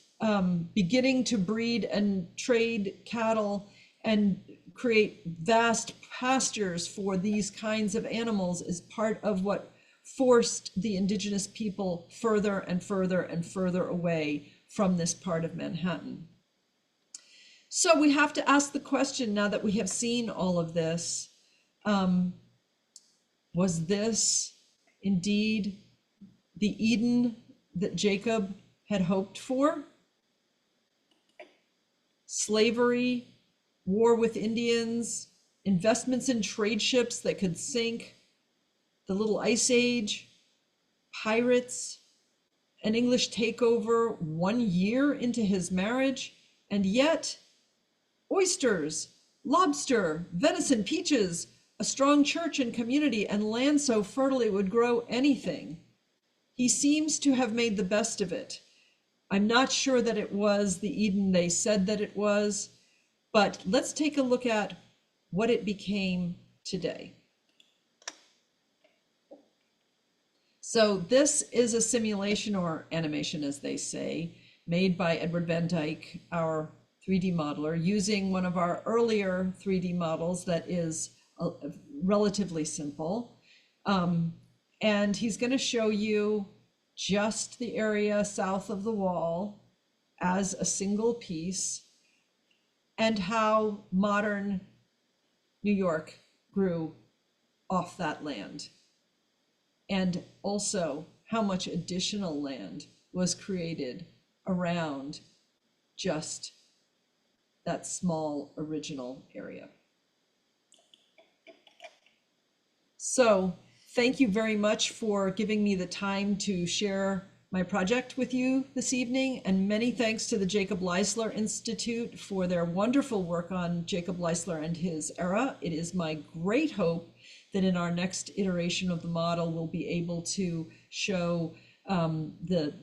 beginning to breed and trade cattle and create vast pastures for these kinds of animals is part of what forced the indigenous people further and further and further away from this part of Manhattan. So we have to ask the question, now that we have seen all of this, was this indeed the Eden that Jacob had hoped for? Slavery, war with Indians, investments in trade ships that could sink, the Little Ice Age, pirates, an English takeover 1 year into his marriage, and yet oysters, lobster, venison, peaches, a strong church and community, and land so fertile it would grow anything. He seems to have made the best of it. I'm not sure that it was the Eden they said that it was, but let's take a look at what it became today. So this is a simulation, or animation as they say, made by Edward Van Dyke, our 3D modeler, using one of our earlier 3D models that is relatively simple. And he's going to show you just the area south of the wall as a single piece. and how modern New York grew off that land. And also how much additional land was created around just that small original area. So thank you very much for giving me the time to share my project with you this evening, and many thanks to the Jacob Leisler Institute for their wonderful work on Jacob Leisler and his era. It is my great hope that in our next iteration of the model, we'll be able to show the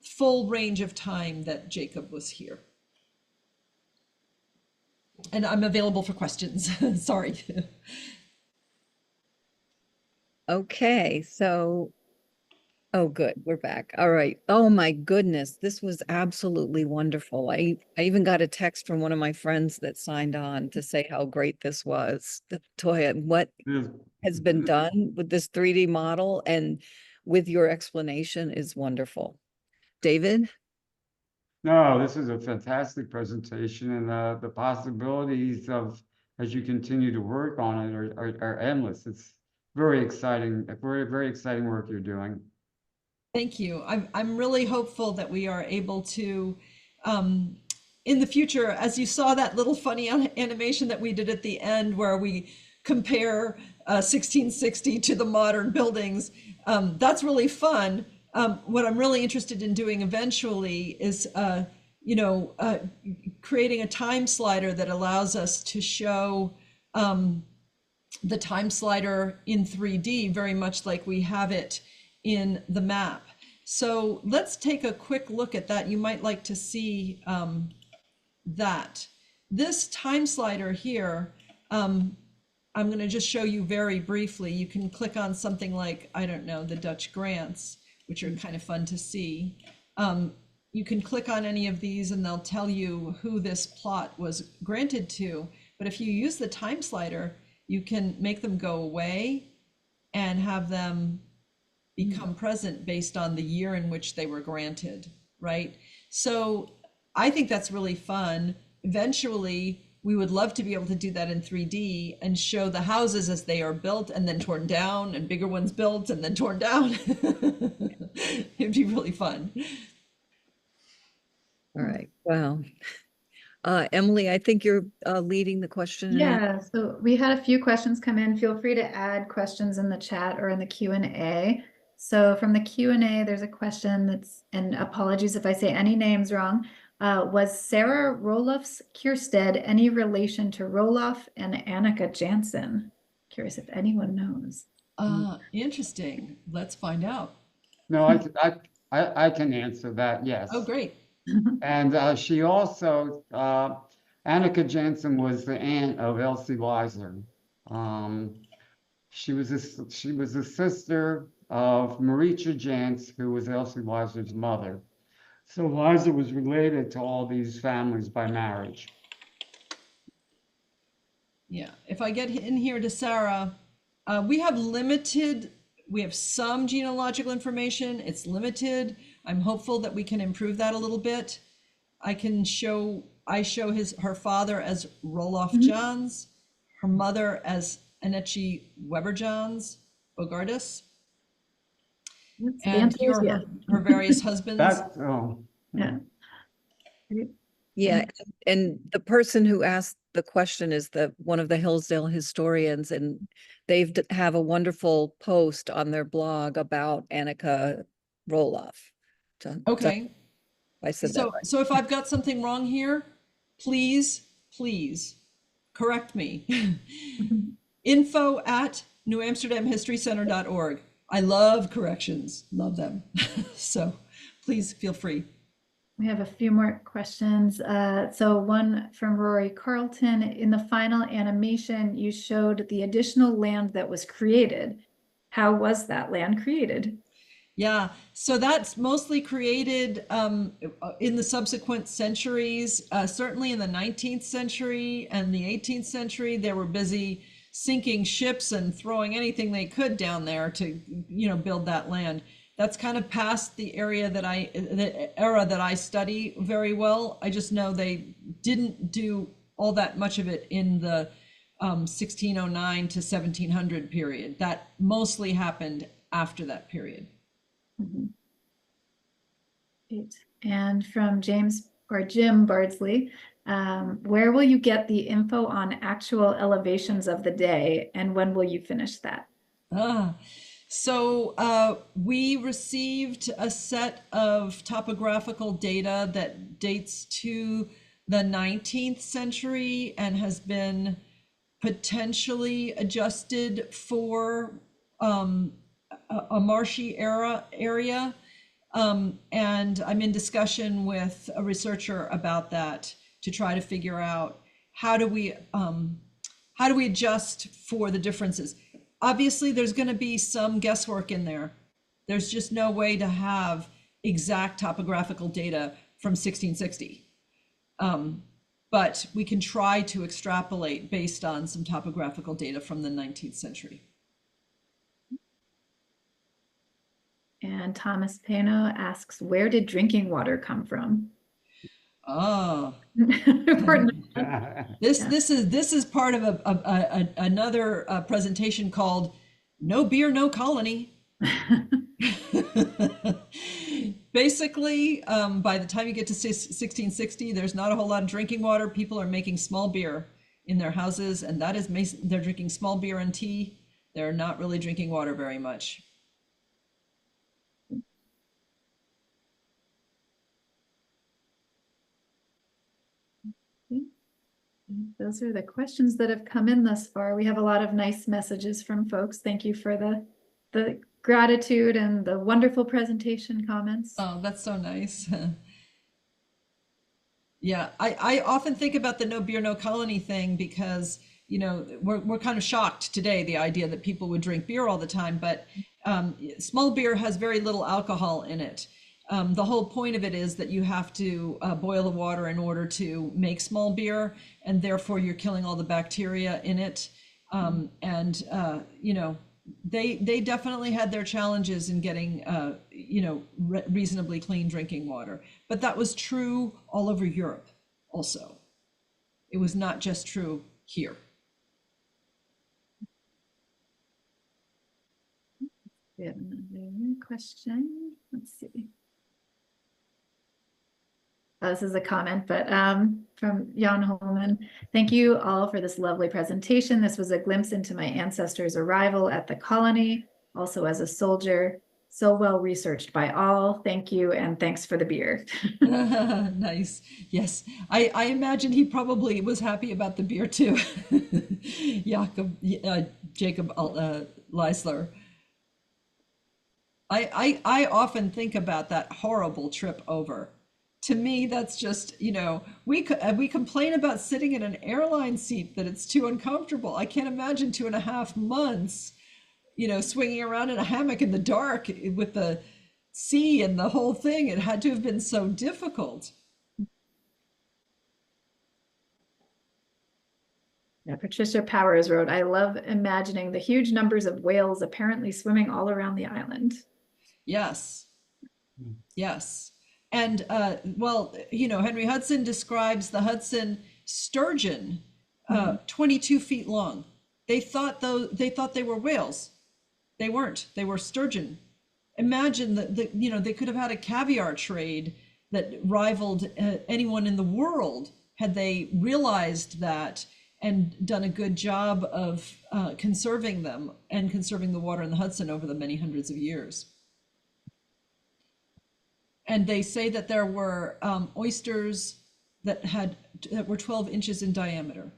full range of time that Jacob was here. And I'm available for questions. Sorry. Okay, so, oh, good, we're back. All right. Oh my goodness, this was absolutely wonderful. I even got a text from one of my friends that signed on to say how great this was. Toya, what has been done with this 3D model and with your explanation is wonderful. David? No, this is a fantastic presentation, and the possibilities of, as you continue to work on it, are endless. It's very exciting, very, very exciting work you're doing. Thank you. I'm really hopeful that we are able to, in the future, as you saw that little funny animation that we did at the end where we compare 1660 to the modern buildings, that's really fun. What I'm really interested in doing eventually is, creating a time slider that allows us to show the time slider in 3D, very much like we have it in the map. So let's take a quick look at that. You might like to see that. This time slider here, I'm going to just show you very briefly. You can click on something like, I don't know, the Dutch grants, which are kind of fun to see. You can click on any of these and they'll tell you who this plot was granted to. But if you use the time slider, you can make them go away and have them become present based on the year in which they were granted, right? So I think that's really fun. Eventually, we would love to be able to do that in 3D and show the houses as they are built and then torn down, and bigger ones built and then torn down. It'd be really fun. All right, well, Emily, I think you're leading the question. Yeah, so we had a few questions come in. Feel free to add questions in the chat or in the Q&A. So from the Q&A, there's a question that's, and apologies if I say any names wrong, was Sarah Rolofs Kierstead any relation to Roloff and Annika Jansen? Curious if anyone knows. Interesting. Let's find out. No, I can answer that, yes. Oh, great. And she also, Annika Jansen was the aunt of Elsie Leisler. She was a sister of Maricha Jantz, who was Elsie Leisler's mother. So Leisler was related to all these families by marriage. Yeah, if I get in here to Sarah, we have some genealogical information. It's limited. I'm hopeful that we can improve that a little bit. I show her father as Roloff Johns, her mother as Anechi Weber Johns Bogardus, and here are her various husbands. Yeah. Yeah, and the person who asked the question is one of the Hillsdale historians, and they have a wonderful post on their blog about Annika Roloff. Okay. I said that right. So if I've got something wrong here, please correct me. info@newamsterdamhistorycenter.org. I love corrections, love them. So please feel free. We have a few more questions. So one from Rory Carlton. In the final animation, you showed the additional land that was created. How was that land created? Yeah, so that's mostly created in the subsequent centuries. Certainly in the 19th century and the 18th century, they were busy sinking ships and throwing anything they could down there to, build that land. That's kind of past the era that I study very well. I just know they didn't do all that much of it in the 1609 to 1700 period. That mostly happened after that period. Mhm. Great. And from James or Jim Bardsley, where will you get the info on actual elevations of the day, and when will you finish that? So we received a set of topographical data that dates to the 19th century and has been potentially adjusted for a marshy area. And I'm in discussion with a researcher about that to try to figure out how do we adjust for the differences. Obviously, there's going to be some guesswork in there. There's just no way to have exact topographical data from 1660. But we can try to extrapolate based on some topographical data from the 19th century. And Thomas Pano asks, where did drinking water come from? Oh, Important. this is part of another presentation called "No Beer, No Colony." Basically, by the time you get to 1660, there's not a whole lot of drinking water. People are making small beer in their houses, and that is they're drinking small beer and tea. They're not really drinking water very much. Those are the questions that have come in thus far. We have a lot of nice messages from folks. Thank you for the gratitude and the wonderful presentation comments. Oh, that's so nice. Yeah, I often think about the no beer, no colony thing because, you know, we're kind of shocked today, the idea that people would drink beer all the time, but small beer has very little alcohol in it. The whole point of it is that you have to boil the water in order to make small beer, and therefore you're killing all the bacteria in it. You know, they definitely had their challenges in getting, you know, reasonably clean drinking water. But that was true all over Europe also. It was not just true here. We have another question. Let's see. This is a comment, but from Jan Holman. Thank you all for this lovely presentation. This was a glimpse into my ancestors' arrival at the colony, also as a soldier. So well researched by all. Thank you, and thanks for the beer. Nice. Yes, I imagine he probably was happy about the beer too. Jacob Leisler. I often think about that horrible trip over. To me, that's just, you know, we complain about sitting in an airline seat that it's too uncomfortable. I can't imagine 2.5 months, you know, swinging around in a hammock in the dark with the sea and the whole thing. It had to have been so difficult. Yeah, Patricia Powers wrote, I love imagining the huge numbers of whales apparently swimming all around the island. Yes. Yes. And well, you know, Henry Hudson describes the Hudson sturgeon, 22 feet long. They thought they were whales. They weren't. They were sturgeon. Imagine that you know, they could have had a caviar trade that rivaled anyone in the world had they realized that and done a good job of conserving them and conserving the water in the Hudson over the many hundreds of years. And they say that there were oysters that were 12 inches in diameter.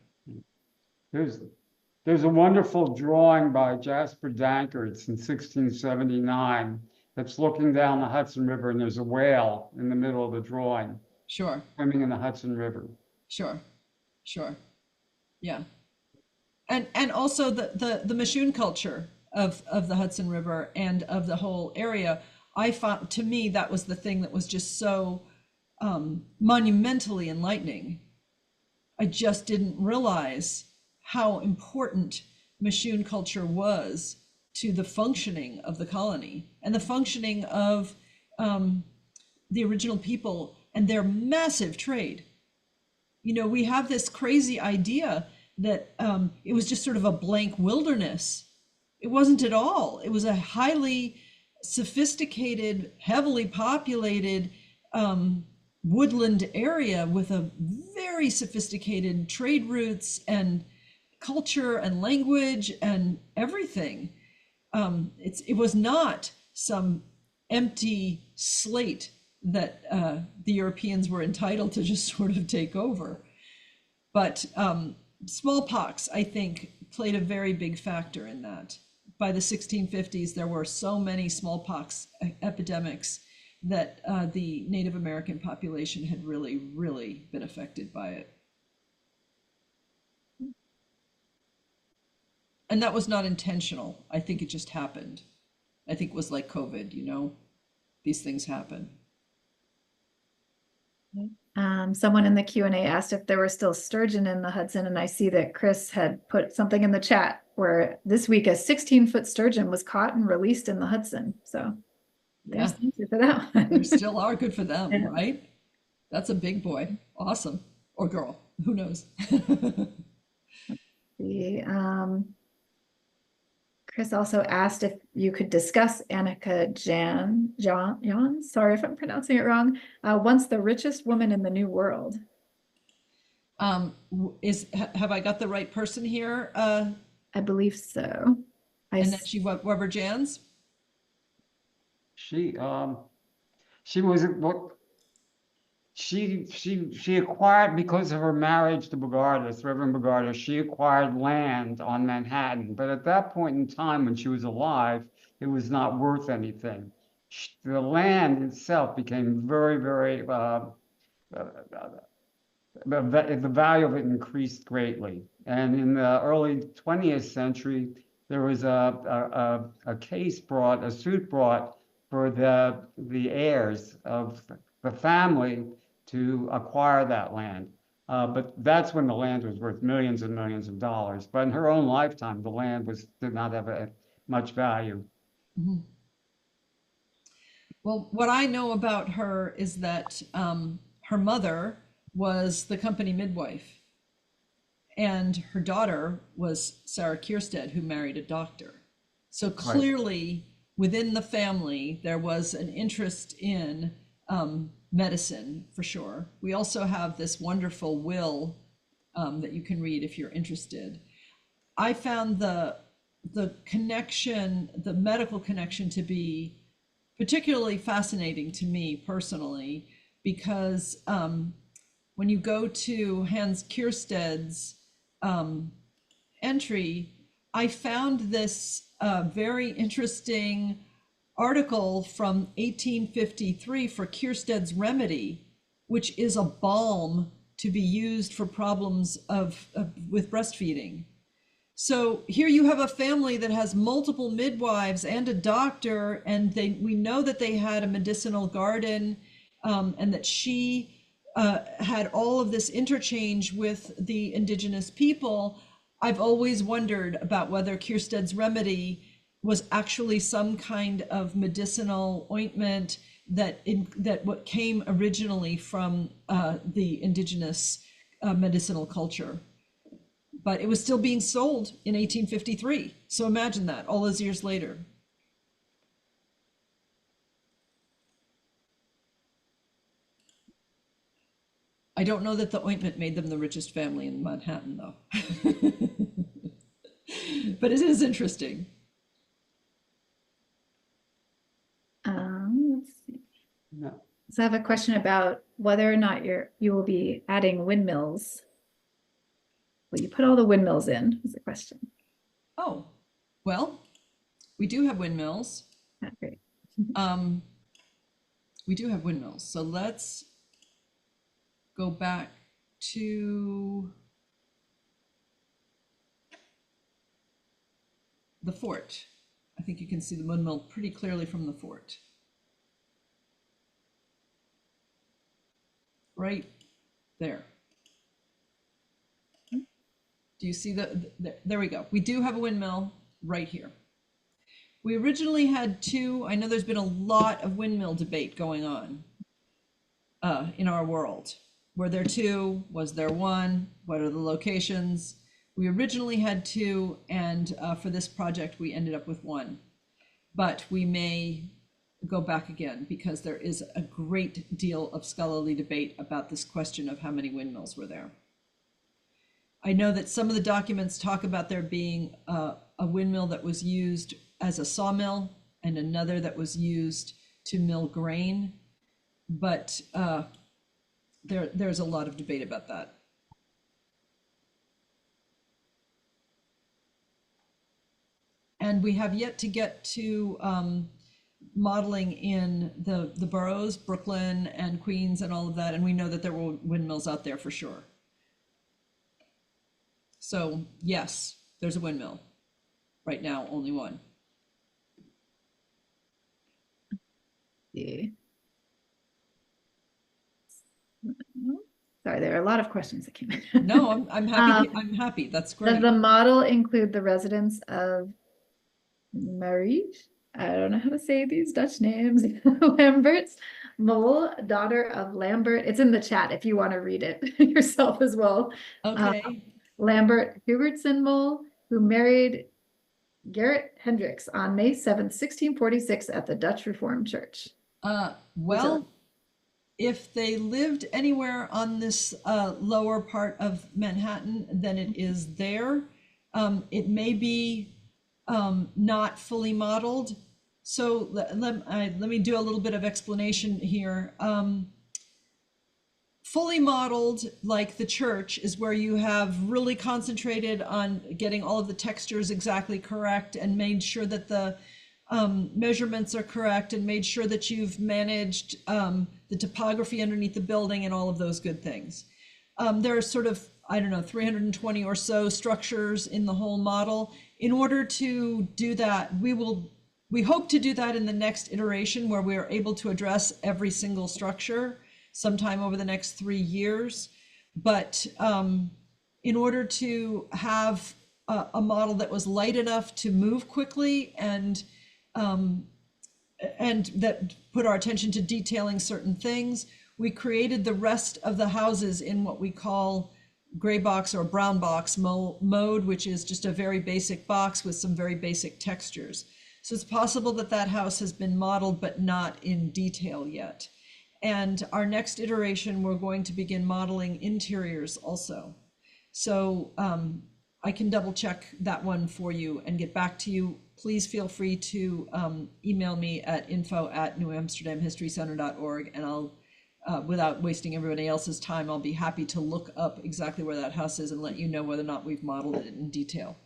There's a wonderful drawing by Jasper Dankerts in 1679 that's looking down the Hudson River, and there's a whale in the middle of the drawing. Sure. Swimming in the Hudson River. Sure. Yeah. And also the Michoud culture of the Hudson River and of the whole area. I found, to me, that was the thing that was just so monumentally enlightening. I just didn't realize how important Michoud culture was to the functioning of the colony and the functioning of the original people and their massive trade. You know, we have this crazy idea that it was just sort of a blank wilderness. It wasn't at all. It was a highly sophisticated, heavily populated woodland area with a very sophisticated trade routes and culture and language and everything. It was not some empty slate that the Europeans were entitled to just sort of take over. But smallpox, I think, played a very big factor in that. By the 1650s, there were so many smallpox epidemics that the Native American population had really, really been affected by it. And that was not intentional. I think it just happened. I think it was like COVID, you know, these things happen. Someone in the Q&A asked if there were still sturgeon in the Hudson, and I see that Chris had put something in the chat where this week a 16-foot sturgeon was caught and released in the Hudson. So there's the answer for that one. There still are, good for them, Yeah. right? That's a big boy. Awesome. Or girl, who knows? Chris also asked if you could discuss Annika Jan, sorry if I'm pronouncing it wrong, once the richest woman in the New World. Have I got the right person here? I believe so. And then she Weber Jans? She was what she acquired, because of her marriage to Bogardus, Reverend Bogardus, she acquired land on Manhattan. But at that point in time, when she was alive, it was not worth anything. The land itself became very, very, the value of it increased greatly. And in the early 20th century, there was a suit brought for the heirs of the family to acquire that land. But that's when the land was worth millions and millions of dollars. But in her own lifetime, the land did not have much value. Mm-hmm. Well, what I know about her is that her mother was the company midwife, and her daughter was Sarah Kierstead, who married a doctor. So clearly, within the family, there was an interest in medicine, for sure. We also have this wonderful will that you can read if you're interested. I found the connection, the medical connection, to be particularly fascinating to me personally, because when you go to Hans Kierstead's entry, I found this very interesting article from 1853 for Kierstead's remedy, which is a balm to be used for problems with breastfeeding. So here you have a family that has multiple midwives and a doctor, and we know that they had a medicinal garden, and that she had all of this interchange with the indigenous people. I've always wondered about whether Kierstead's remedy was actually some kind of medicinal ointment that what came originally from the indigenous medicinal culture. But it was still being sold in 1853. So imagine that, all those years later. I don't know that the ointment made them the richest family in Manhattan, though. But it is interesting. Let's see. No. So I have a question about whether or not you will be adding windmills. Will you put all the windmills in, is the question. Oh, well, we do have windmills. Not great. We do have windmills. So let's go back to the fort. I think you can see the windmill pretty clearly from the fort. Right there. Do you see there we go. We do have a windmill right here. We originally had two. I know there's been a lot of windmill debate going on in our world. Were there two? Was there one? What are the locations? We originally had two, and for this project, we ended up with one. But we may go back again because there is a great deal of scholarly debate about this question of how many windmills were there. I know that some of the documents talk about there being a windmill that was used as a sawmill and another that was used to mill grain, but there's a lot of debate about that. And we have yet to get to modeling in the boroughs, Brooklyn and Queens and all of that, and we know that there were windmills out there for sure. So yes, there's a windmill. Right now, only one. Yeah. Sorry, there are a lot of questions that came in. No, I'm happy. I'm happy. That's great. Does the model include the residence of Marie? I don't know how to say these Dutch names. Lambert's Mole, daughter of Lambert. It's in the chat if you want to read it yourself as well. Okay. Lambert Hubertson Mole, who married Gerrit Hendricks on May 7th, 1646 at the Dutch Reformed Church. Well, if they lived anywhere on this lower part of Manhattan, then it is there. It may be not fully modeled. So let me do a little bit of explanation here. Fully modeled, like the church, is where you have really concentrated on getting all of the textures exactly correct and made sure that the measurements are correct and made sure that you've managed the topography underneath the building and all of those good things. There are sort of, I don't know, 320 or so structures in the whole model. In order to do that, we hope to do that in the next iteration where we are able to address every single structure sometime over the next 3 years. But in order to have a model that was light enough to move quickly and that put our attention to detailing certain things, we created the rest of the houses in what we call gray box or brown box mode, which is just a very basic box with some very basic textures. So it's possible that that house has been modeled, but not in detail yet. And our next iteration, we're going to begin modeling interiors also. So I can double check that one for you and get back to you. Please feel free to email me at info@newamsterdamhistorycenter.org, and I'll, without wasting everybody else's time, I'll be happy to look up exactly where that house is and let you know whether or not we've modeled it in detail.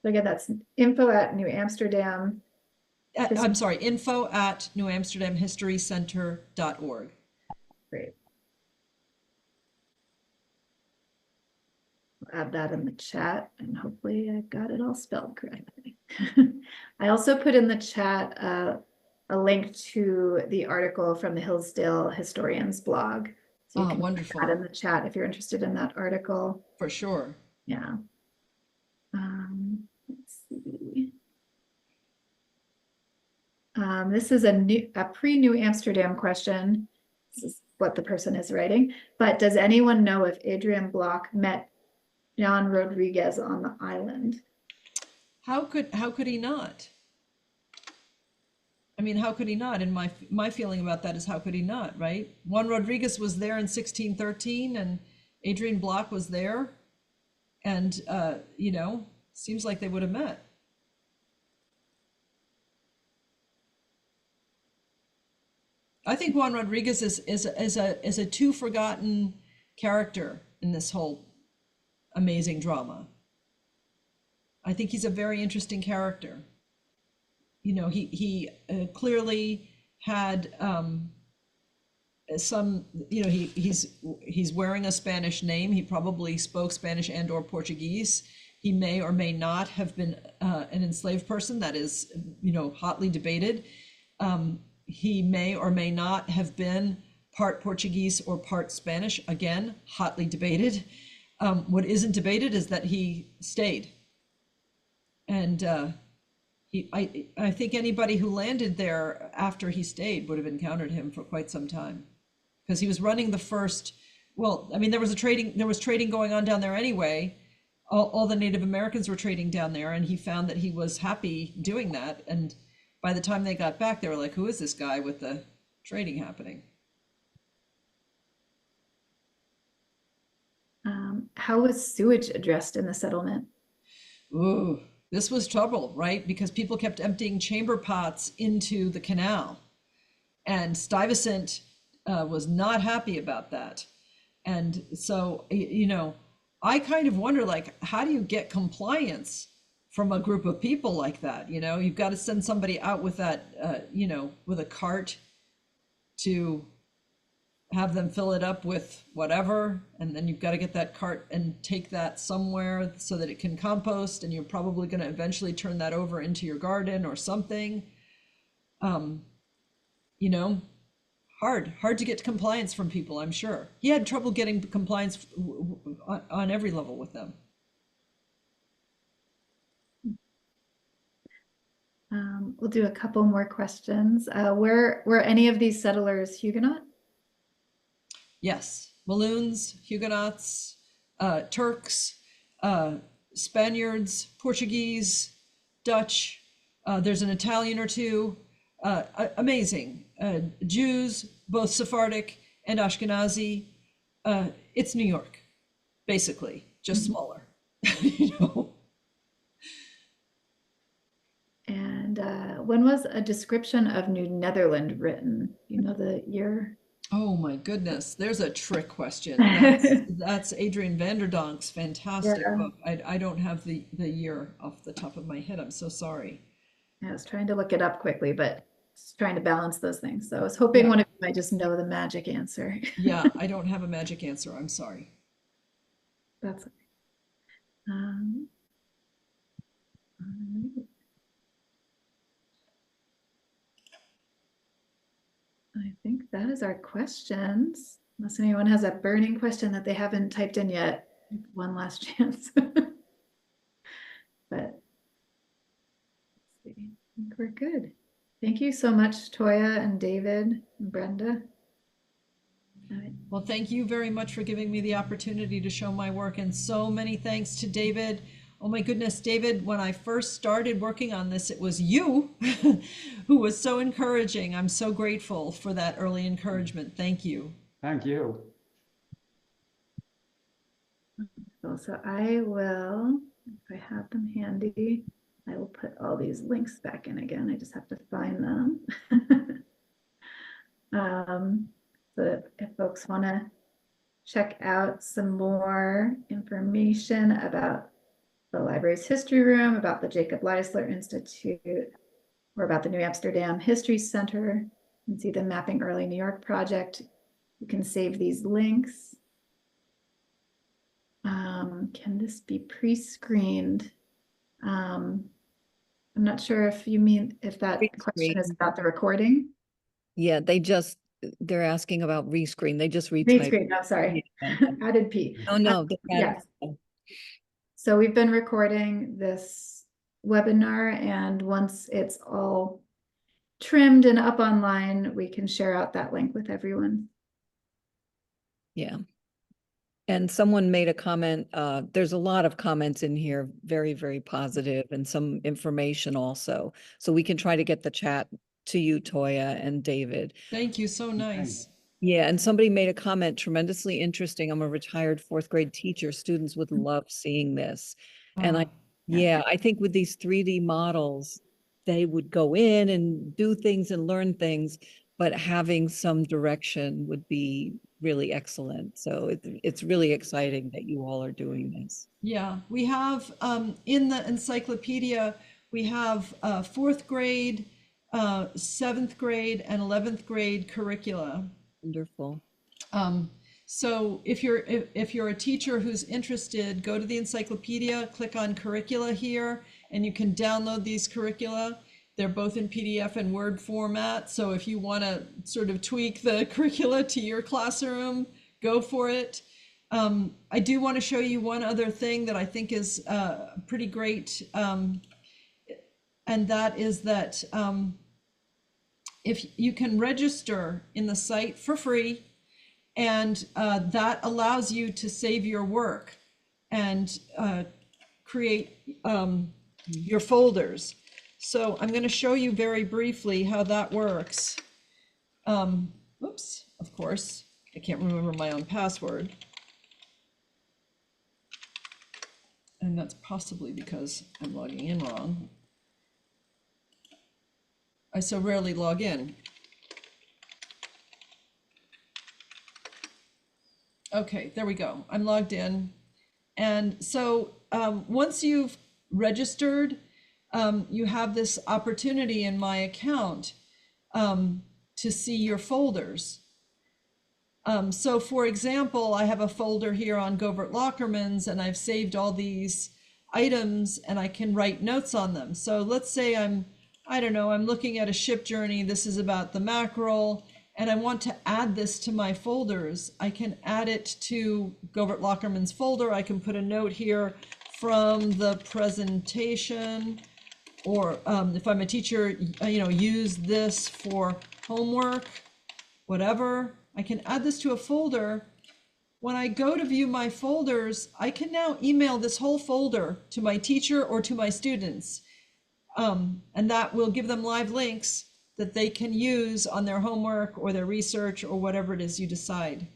So again, that's info@newamsterdam. I'm sorry, info@newamsterdamhistorycenter.org. Great. I'll add that in the chat and hopefully I've got it all spelled correctly. I also put in the chat a link to the article from the Hillsdale Historians blog. So you can wonderful. put that in the chat if you're interested in that article. For sure. Yeah. Let's see. This is a pre-New Amsterdam question. This is what the person is writing. But does anyone know if Adrian Bloch met John Rodriguez on the island? How could he not? I mean, how could he not? And my feeling about that is, how could he not, right? Juan Rodriguez was there in 1613 and Adrian Bloch was there. And, you know, seems like they would have met. I think Juan Rodriguez is a too forgotten character in this whole amazing drama. I think he's a very interesting character. You know, he clearly had some, you know, he's wearing a Spanish name. He probably spoke Spanish and or Portuguese. He may or may not have been an enslaved person. That is, you know, hotly debated. He may or may not have been part Portuguese or part Spanish. Again, hotly debated. What isn't debated is that he stayed. And I think anybody who landed there after he stayed would have encountered him for quite some time, because he was running the first, well, I mean, there was trading going on down there anyway. All the Native Americans were trading down there, and he found that he was happy doing that. And by the time they got back, they were like, who is this guy with the trading happening? How was sewage addressed in the settlement? Ooh, this was trouble, right? Because people kept emptying chamber pots into the canal. And Stuyvesant was not happy about that. And so, you know, I kind of wonder, like, how do you get compliance from a group of people like that? You know, you've got to send somebody out with that, you know, with a cart to have them fill it up with whatever, and then you've got to get that cart and take that somewhere so that it can compost, and you're probably going to eventually turn that over into your garden or something. You know, hard to get compliance from people, I'm sure. He had trouble getting compliance on every level with them. We'll do a couple more questions. Were any of these settlers Huguenot? Yes, Walloons, Huguenots, Turks, Spaniards, Portuguese, Dutch. There's an Italian or two. Amazing. Jews, both Sephardic and Ashkenazi. It's New York, basically, just smaller. You know. And when was a description of New Netherland written? You know the year? Oh my goodness, there's a trick question. That's Adrian Vanderdonk's fantastic book. I don't have the year off the top of my head. I'm so sorry. I was trying to look it up quickly, but just trying to balance those things. So I was hoping one of you might just know the magic answer. Yeah, I don't have a magic answer. I'm sorry. That's okay. I think that is our questions. Unless anyone has a burning question that they haven't typed in yet, one last chance. But let's see, I think we're good. Thank you so much, Toya and David and Brenda. Well, thank you very much for giving me the opportunity to show my work, and so many thanks to David. Oh my goodness, David, when I first started working on this, it was you who was so encouraging. I'm so grateful for that early encouragement. Thank you. Thank you. So I will, if I have them handy, I will put all these links back in again. I just have to find them. So if folks want to check out some more information about the library's history room, about the Jacob Leisler Institute, or about the New Amsterdam History Center, and see the Mapping Early New York project, you can save these links. Can this be pre-screened? I'm not sure if you mean, if that question is about the recording. Yeah, they're asking about rescreen. They just retyped. Rescreen, no, sorry. Yeah. Added P. Oh, no. Yes. So we've been recording this webinar, and once it's all trimmed and up online, we can share out that link with everyone. Yeah. And someone made a comment, there's a lot of comments in here, very, very positive, and some information also. So we can try to get the chat to you, Toya and David. Thank you, so nice. Yeah, and somebody made a comment, tremendously interesting. I'm a retired fourth grade teacher. Students would love seeing this. And I think with these 3D models, they would go in and do things and learn things, but having some direction would be really excellent. So it's really exciting that you all are doing this. Yeah, we have in the encyclopedia, we have 4th grade, 7th grade, and 11th grade curricula. Wonderful. So if you're a teacher who's interested, go to the encyclopedia, click on curricula here, and you can download these curricula. They're both in PDF and Word format. So if you want to sort of tweak the curricula to your classroom, go for it. I do want to show you one other thing that I think is pretty great. And that is that if you can register in the site for free, And that allows you to save your work and create your folders. So I'm going to show you very briefly how that works. Oops, of course, I can't remember my own password. And that's possibly because I'm logging in wrong. I so rarely log in. Okay, there we go. I'm logged in. And so once you've registered, you have this opportunity in my account to see your folders. So for example, I have a folder here on Govert Lockermans, and I've saved all these items and I can write notes on them. So let's say I don't know, I'm looking at a ship journey. This is about the mackerel, and I want to add this to my folders. I can add it to Govert Lockerman's folder. I can put a note here from the presentation, or if I'm a teacher, use this for homework, whatever. I can add this to a folder. When I go to view my folders, I can now email this whole folder to my teacher or to my students. And that will give them live links that they can use on their homework or their research or whatever it is you decide.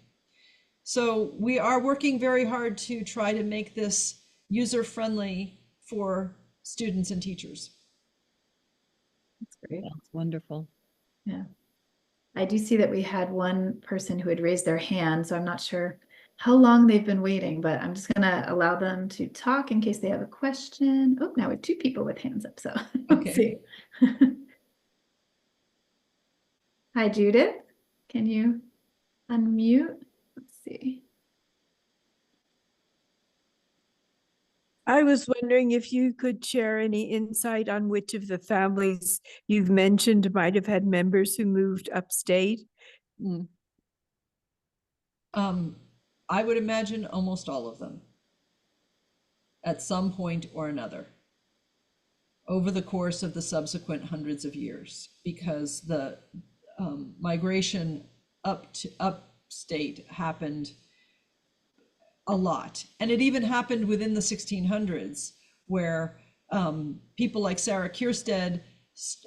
So we are working very hard to try to make this user-friendly for students and teachers. That's great. That's wonderful. Yeah. I do see that we had one person who had raised their hand, so I'm not sure how long they've been waiting, but I'm just gonna allow them to talk in case they have a question. Oh, now we have 2 people with hands up, so let's see. Hi, Judith. Can you unmute? Let's see. I was wondering if you could share any insight on which of the families you've mentioned might have had members who moved upstate. I would imagine almost all of them at some point or another over the course of the subsequent hundreds of years, because the migration upstate happened a lot. And it even happened within the 1600s, where people like Sarah Kierstead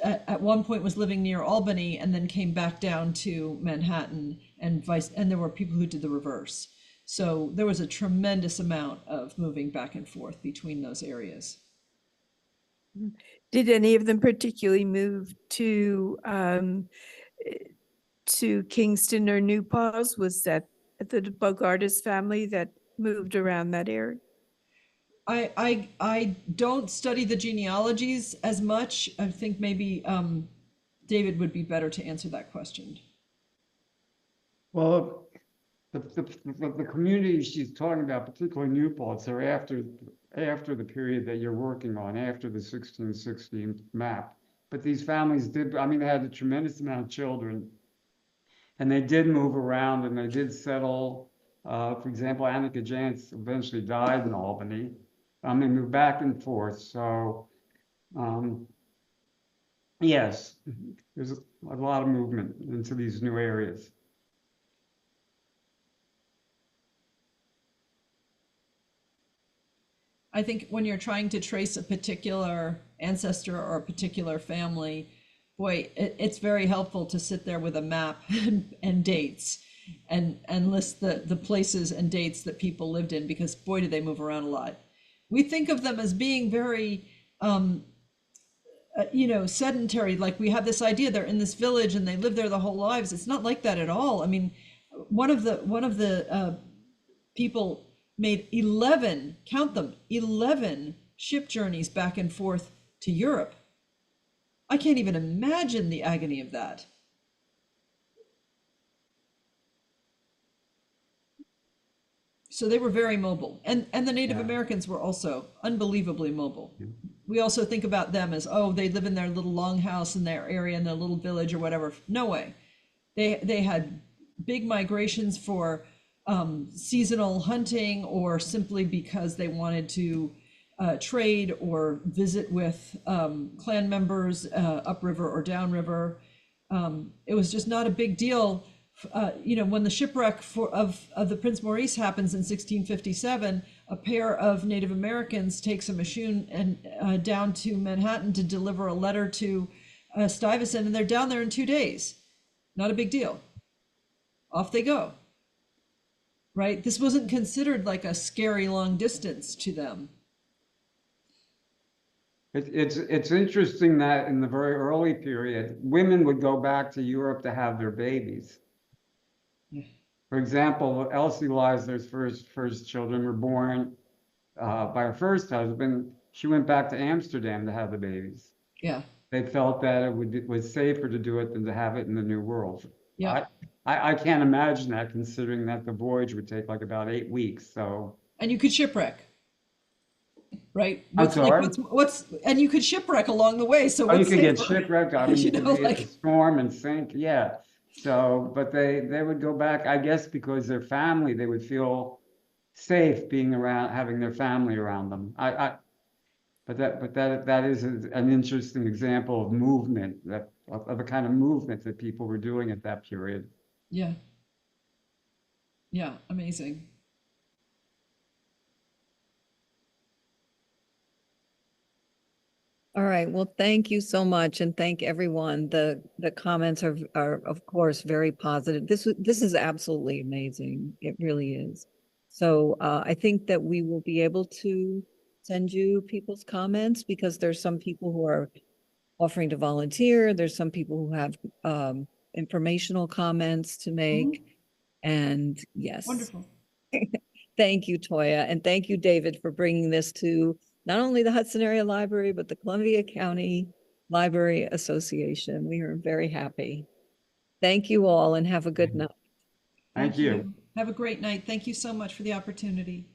at one point was living near Albany and then came back down to Manhattan, and there were people who did the reverse. So there was a tremendous amount of moving back and forth between those areas. Did any of them particularly move to Kingston or New Paltz? Was that the Bogartis family that moved around that area? I don't study the genealogies as much. I think maybe David would be better to answer that question. Well, the community she's talking about, particularly New Paltz, are after the period that you're working on, after the 1616 map. But these families did, I mean, they had a tremendous amount of children, and they did move around, and they did settle. For example, Annika Jantz eventually died in Albany. They moved back and forth. So, yes, there's a lot of movement into these new areas. I think when you're trying to trace a particular ancestor or a particular family, boy, it's very helpful to sit there with a map and dates and list the places and dates that people lived in, because boy, did they move around a lot. We think of them as being very, sedentary. Like, we have this idea they're in this village and they live there the whole lives. It's not like that at all. I mean, one of the people made 11, count them, 11 ship journeys back and forth to Europe. I can't even imagine the agony of that. So they were very mobile. And the Native Americans were also unbelievably mobile. We also think about them as, oh, they live in their little longhouse in their area, in their little village or whatever. No way. They had big migrations for seasonal hunting, or simply because they wanted to trade or visit with clan members upriver or downriver. It was just not a big deal when the shipwreck of the Prince Maurice happens in 1657, a pair of Native Americans takes a Machoon and down to Manhattan to deliver a letter to Stuyvesant, and they're down there in 2 days. Not a big deal. Off they go. Right? This wasn't considered like a scary long distance to them. It's interesting that in the very early period, women would go back to Europe to have their babies. For example, Elsie Leisler's first children were born by her first husband. She went back to Amsterdam to have the babies. Yeah. They felt that it was safer to do it than to have it in the New World. Yeah. I can't imagine that, considering that the voyage would take like about 8 weeks. So. And you could shipwreck. Right? I'm sorry? And you could shipwreck along the way. So you could get shipwrecked. I mean, You you could know, be in a like- storm and sink. Yeah. So, but they would go back, I guess, because their family, they would feel safe being around, having their family around them. But that is an interesting example of movement, of a kind of movement that people were doing at that period. Yeah. Yeah, amazing. All right. Well, thank you so much, and thank everyone. The comments are of course very positive. This is absolutely amazing. It really is. So I think that we will be able to send you people's comments, because there's some people who are offering to volunteer. There's some people who have informational comments to make. And yes. Wonderful. Thank you, Toya, and thank you, David, for bringing this to not only the Hudson Area Library, but the Columbia County Library Association. We are very happy. Thank you all, and have a good night. Thank you. Have a great night. Thank you so much for the opportunity.